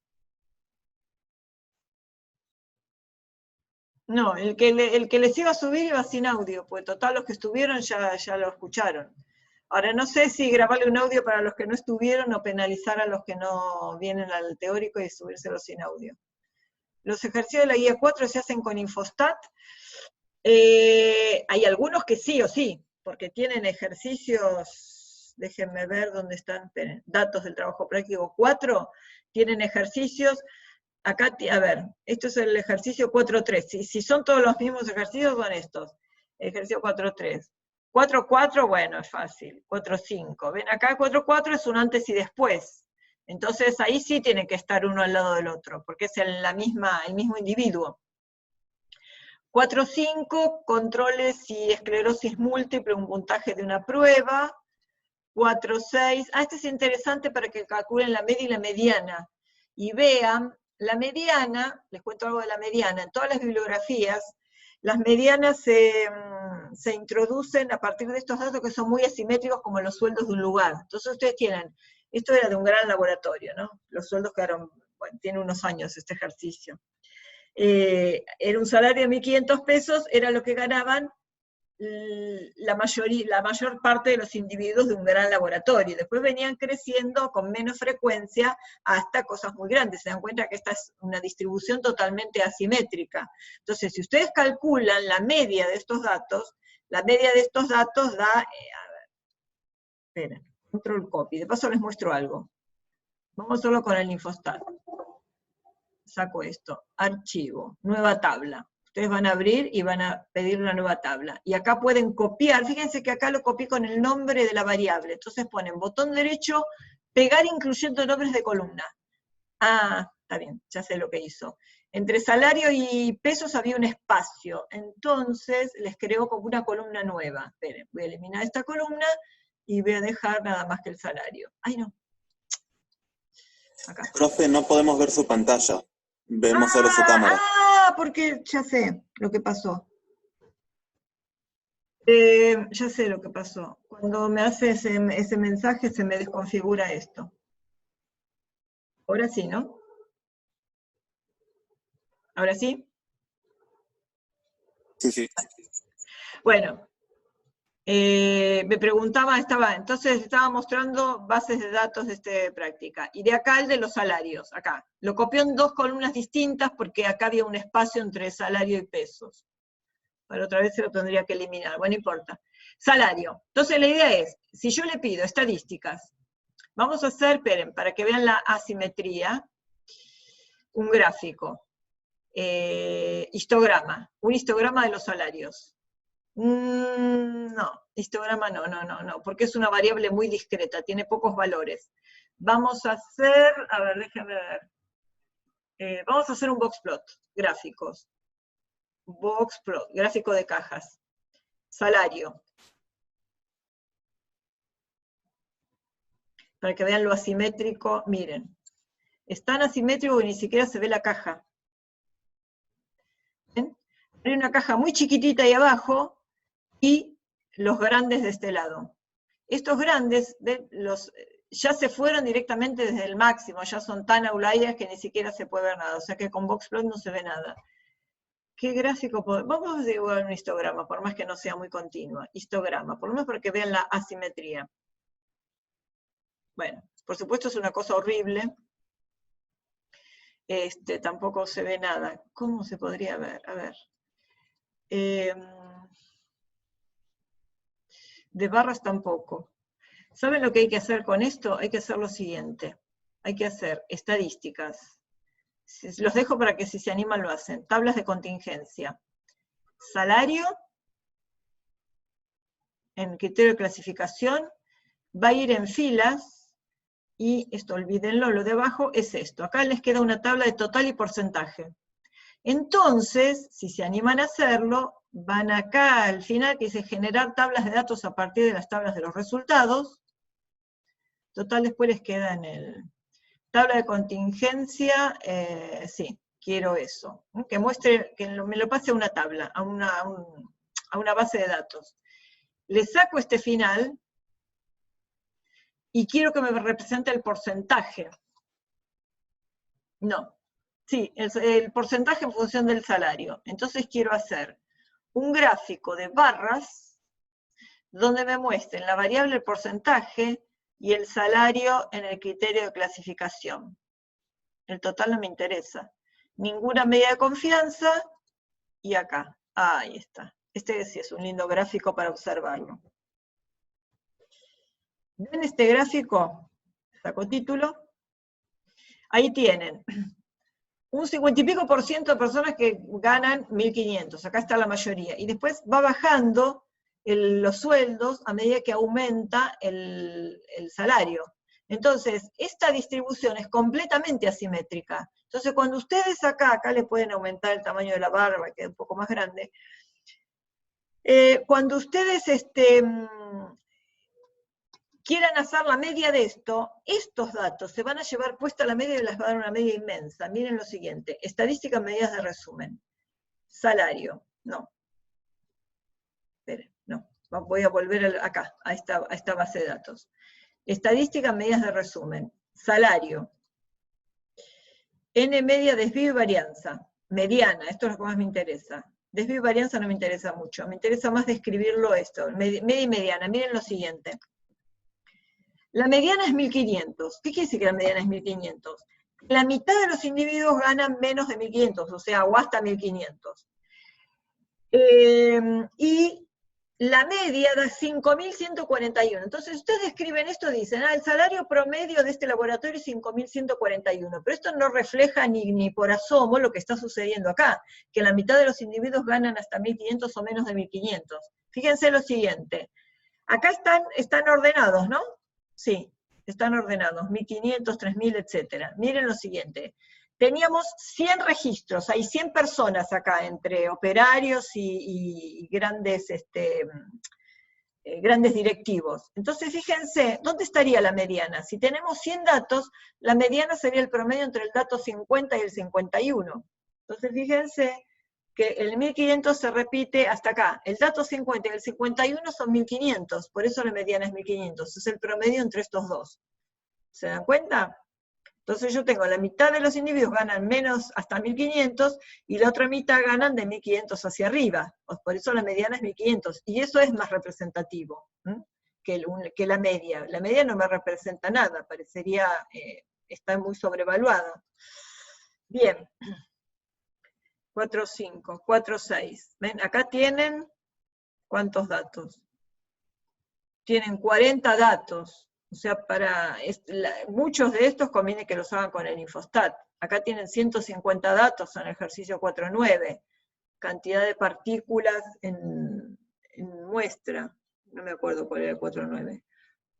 No, el que les iba a subir iba sin audio, pues total los que estuvieron ya lo escucharon. Ahora no sé si grabarle un audio para los que no estuvieron o penalizar a los que no vienen al teórico y subírselo sin audio. Los ejercicios de la guía 4 se hacen con Infostat. Hay algunos que sí o sí, porque tienen ejercicios, déjenme ver dónde están, esperen, datos del trabajo práctico 4, tienen ejercicios. Acá, a ver, esto es el ejercicio 4.3. Si son todos los mismos ejercicios, son estos. Ejercicio 4.3. 4.4, bueno, es fácil. 4.5. Ven acá, 4.4 es un antes y después. Entonces ahí sí tiene que estar uno al lado del otro, porque es el mismo individuo. 4.5, controles y esclerosis múltiple, un puntaje de una prueba. 4.6, este es interesante para que calculen la media y la mediana. Y vean, la mediana, les cuento algo de la mediana, en todas las bibliografías, las medianas se introducen a partir de estos datos que son muy asimétricos como los sueldos de un lugar. Entonces ustedes tienen, esto era de un gran laboratorio, ¿no? Los sueldos quedaron, bueno, tiene unos años este ejercicio. Era un salario de 1.500 pesos, era lo que ganaban la mayor parte de los individuos de un gran laboratorio. Después venían creciendo con menos frecuencia hasta cosas muy grandes. Se dan cuenta que esta es una distribución totalmente asimétrica. Entonces, si ustedes calculan la media de estos datos, la media de estos datos da, a ver, esperen, control copy, de paso les muestro algo. Vamos a hacerlo con el Infostat. Saco esto, archivo, nueva tabla. Ustedes van a abrir y van a pedir una nueva tabla. Y acá pueden copiar, fíjense que acá lo copié con el nombre de la variable. Entonces ponen botón derecho, pegar incluyendo nombres de columna. Ah, está bien, ya sé lo que hizo. Entre salario y pesos había un espacio. Entonces les creo como una columna nueva. Esperen, voy a eliminar esta columna y voy a dejar nada más que el salario. Ay, no. Acá. Profe, no podemos ver su pantalla. Vemos solo su cámara. Porque ya sé lo que pasó. Ya sé lo que pasó. Cuando me hace ese mensaje se me desconfigura esto. Ahora sí, ¿no? ¿Ahora sí? Sí, sí. Bueno, me preguntaba, entonces estaba mostrando bases de datos de esta práctica. Y de acá el de los salarios, acá. Lo copió en dos columnas distintas porque acá había un espacio entre salario y pesos. Pero otra vez se lo tendría que eliminar, bueno, no importa. Salario. Entonces la idea es, si yo le pido estadísticas, vamos a hacer, esperen, para que vean la asimetría, un gráfico. Histograma, un histograma de los salarios. No, histograma no, porque es una variable muy discreta, tiene pocos valores. Vamos a hacer, a ver, déjenme ver. Vamos a hacer un boxplot, gráficos. Boxplot, gráfico de cajas. Salario. Para que vean lo asimétrico, miren. Es tan asimétrico que ni siquiera se ve la caja. ¿Ven? Hay una caja muy chiquitita ahí abajo y los grandes de este lado. Estos grandes ya se fueron directamente desde el máximo, ya son tan outliers que ni siquiera se puede ver nada, o sea que con boxplot no se ve nada. ¿Qué gráfico podemos? Vamos a dibujar un histograma, por más que no sea muy continuo. Histograma, por lo menos para que vean la asimetría. Bueno, por supuesto es una cosa horrible. Tampoco se ve nada. ¿Cómo se podría ver? A ver. De barras tampoco. ¿Saben lo que hay que hacer con esto? Hay que hacer lo siguiente. Hay que hacer estadísticas. Los dejo para que si se animan lo hacen. Tablas de contingencia. Salario. en criterio de clasificación, va a ir en filas, y esto olvídenlo, lo de abajo es esto. Acá les queda una tabla de total y porcentaje. Entonces, si se animan a hacerlo, van acá al final que dice generar tablas de datos a partir de las tablas de los resultados. Total, después les queda en el tabla de contingencia, sí, quiero eso. Que muestre, que me lo pase a una tabla, a una base de datos. Le saco este final y quiero que me represente el porcentaje. No. Sí, el porcentaje en función del salario. Entonces quiero hacer un gráfico de barras donde me muestren la variable el porcentaje y el salario en el criterio de clasificación. El total no me interesa. Ninguna medida de confianza y acá. Ahí está. Este sí es un lindo gráfico para observarlo. ¿Ven este gráfico? Saco título. Ahí tienen un 50 y pico % de personas que ganan 1.500, acá está la mayoría, y después va bajando los sueldos a medida que aumenta el salario. Entonces, esta distribución es completamente asimétrica. Entonces, cuando ustedes acá le pueden aumentar el tamaño de la barba, que es un poco más grande, cuando ustedes quieran hacer la media de esto, estos datos se van a llevar puesta la media y les va a dar una media inmensa. Miren lo siguiente, estadística, medidas de resumen. Salario, no. Esperen, no, voy a volver acá, a esta base de datos. Estadística, medidas de resumen. Salario. N media, desvío y varianza. Mediana, esto es lo que más me interesa. Desvío y varianza no me interesa mucho, me interesa más describirlo esto, media y mediana. Miren lo siguiente. La mediana es 1.500. ¿Qué quiere decir que la mediana es 1.500? La mitad de los individuos ganan menos de 1.500, o sea, o hasta 1.500. Y la media da 5.141. Entonces, ustedes escriben esto, dicen, el salario promedio de este laboratorio es 5.141, pero esto no refleja ni por asomo lo que está sucediendo acá, que la mitad de los individuos ganan hasta 1.500 o menos de 1.500. Fíjense lo siguiente. Acá están ordenados, ¿no? Sí, están ordenados, 1.500, 3.000, etc. Miren lo siguiente, teníamos 100 registros, hay 100 personas acá, entre operarios y grandes, grandes directivos. Entonces, fíjense, ¿dónde estaría la mediana? Si tenemos 100 datos, la mediana sería el promedio entre el dato 50 y el 51. Entonces, fíjense que el 1.500 se repite hasta acá. El dato 50 y el 51 son 1.500, por eso la mediana es 1.500, es el promedio entre estos dos. ¿Se dan cuenta? Entonces yo tengo la mitad de los individuos ganan menos hasta 1.500, y la otra mitad ganan de 1.500 hacia arriba. Por eso la mediana es 1.500, y eso es más representativo que la media. La media no me representa nada, parecería, está muy sobrevaluada. Bien. 4, 5, 4, 6. ¿Ven? Acá tienen, ¿cuántos datos? Tienen 40 datos. O sea, muchos de estos conviene que los hagan con el Infostat. Acá tienen 150 datos en el ejercicio 4.9. Cantidad de partículas en muestra. No me acuerdo cuál era el 4.9.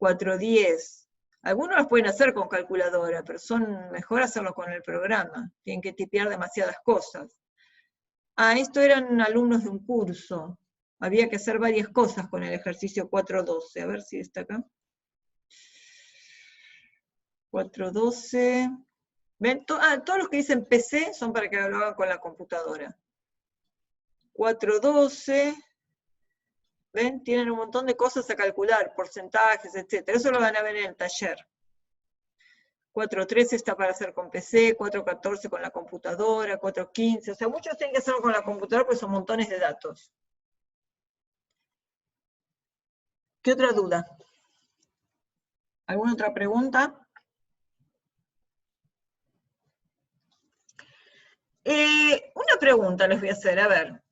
4.10. Algunos los pueden hacer con calculadora, pero son mejor hacerlo con el programa. Tienen que tipear demasiadas cosas. Esto eran alumnos de un curso. Había que hacer varias cosas con el ejercicio 4.12. A ver si está acá. 4.12. ¿Ven? Todos los que dicen PC son para que lo hagan con la computadora. 4.12. ¿Ven? Tienen un montón de cosas a calcular, porcentajes, etc. Eso lo van a ver en el taller. 4.13 está para hacer con PC, 4.14 con la computadora, 4.15, o sea, muchos tienen que hacerlo con la computadora porque son montones de datos. ¿Qué otra duda? ¿Alguna otra pregunta? Una pregunta les voy a hacer, a ver.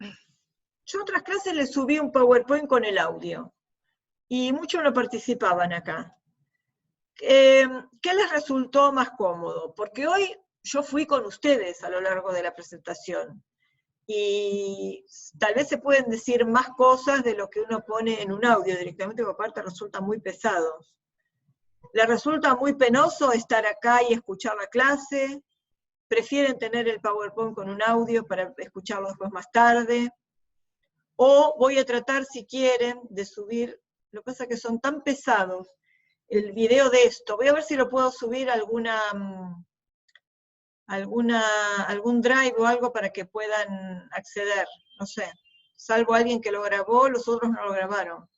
Yo a otras clases les subí un PowerPoint con el audio, y muchos no participaban acá. ¿Qué les resultó más cómodo? Porque hoy yo fui con ustedes a lo largo de la presentación. y tal vez se pueden decir más cosas de lo que uno pone en un audio directamente, porque aparte resultan muy pesados. ¿Les resulta muy penoso estar acá y escuchar la clase? ¿Prefieren tener el PowerPoint con un audio para escucharlo después más tarde? O voy a tratar, si quieren, de subir, lo que pasa es que son tan pesados, el video de esto. Voy a ver si lo puedo subir a algún drive o algo para que puedan acceder, no sé. Salvo alguien que lo grabó, los otros no lo grabaron.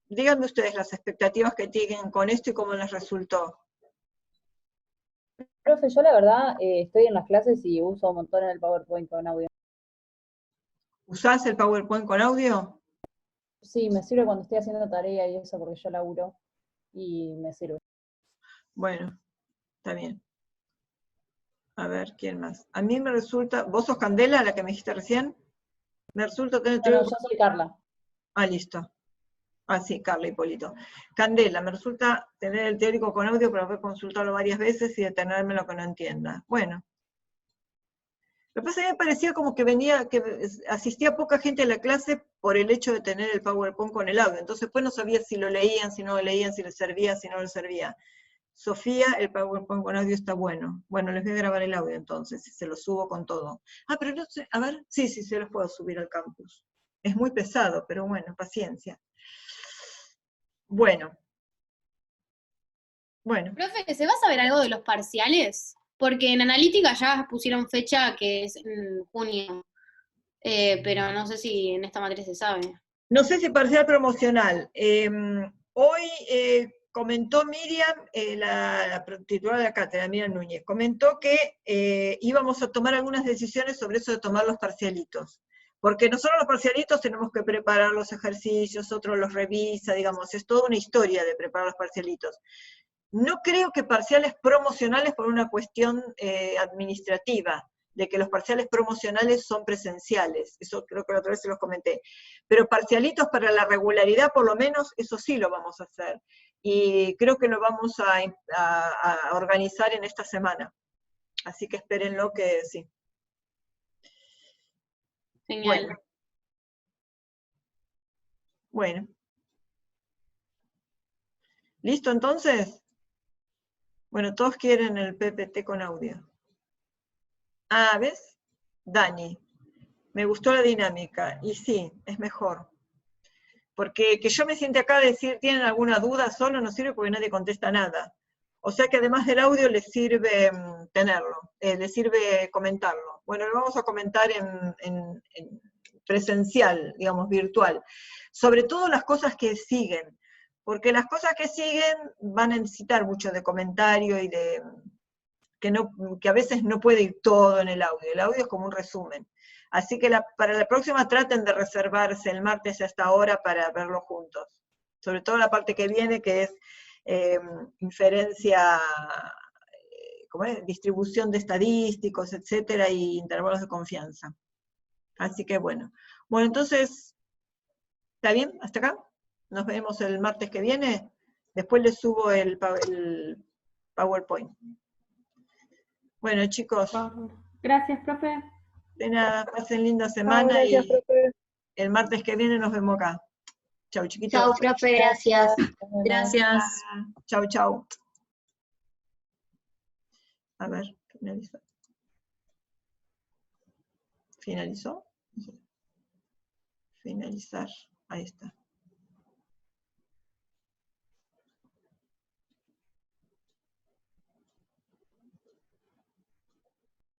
Díganme ustedes las expectativas que tienen con esto y cómo les resultó. Profe, yo la verdad estoy en las clases y uso un montón el PowerPoint con audio. ¿Usás el PowerPoint con audio? Sí, me sirve cuando estoy haciendo tarea y eso, porque yo laburo y me sirve. Bueno, está bien. A ver, ¿quién más? A mí me resulta, ¿vos sos Candela, la que me dijiste recién? Me resulta tener... No, yo soy Carla. Ah, listo. Ah, sí, Carla Hipólito. Candela, me resulta tener el teórico con audio para poder consultarlo varias veces y detenerme lo que no entienda. Bueno. Lo que pasa es que me parecía como que asistía poca gente a la clase por el hecho de tener el PowerPoint con el audio. Entonces después no sabía si lo leían, si no lo leían, si les servía, si no les servía. Sofía, el PowerPoint con audio está bueno. Bueno, les voy a grabar el audio entonces, y se lo subo con todo. Ah, pero no sé, a ver, sí, se los puedo subir al campus. Es muy pesado, pero bueno, paciencia. Bueno. Profe, ¿se va a saber algo de los parciales? Porque en analítica ya pusieron fecha que es en junio, pero no sé si en esta materia se sabe. No sé si parcial promocional. Hoy comentó Miriam, la titular de la cátedra, Miriam Núñez, comentó que íbamos a tomar algunas decisiones sobre eso de tomar los parcialitos. Porque nosotros los parcialitos tenemos que preparar los ejercicios, otro los revisa, digamos, es toda una historia de preparar los parcialitos. No creo que parciales promocionales por una cuestión administrativa, de que los parciales promocionales son presenciales, eso creo que la otra vez se los comenté. Pero parcialitos para la regularidad, por lo menos, eso sí lo vamos a hacer. Y creo que lo vamos a organizar en esta semana. Así que espérenlo que sí. Genial. Bueno. ¿Listo entonces? Bueno, todos quieren el PPT con audio. Ah, ¿ves? Dani, me gustó la dinámica, y sí, es mejor. Porque que yo me siente acá a decir, ¿tienen alguna duda? Solo no sirve porque nadie contesta nada. O sea que además del audio les sirve tenerlo, les sirve comentarlo. Bueno, lo vamos a comentar en presencial, digamos, virtual. Sobre todo las cosas que siguen, porque las cosas que siguen van a necesitar mucho de comentario y de... que a veces no puede ir todo en el audio es como un resumen. Así que para la próxima traten de reservarse el martes a esta hora para verlo juntos. Sobre todo la parte que viene, que es inferencia, distribución de estadísticos, etcétera, y intervalos de confianza. Así que bueno. Bueno, entonces, ¿está bien? ¿Hasta acá? Nos vemos el martes que viene. Después les subo el PowerPoint. Bueno, chicos. Gracias, profe. De nada, pasen linda semana. Gracias, y profe. el martes que viene nos vemos acá. Chau, chiquitos. Chau, profe, gracias. Gracias. Chau, chau. A ver, finalizó. ¿Finalizó? Finalizar. Ahí está.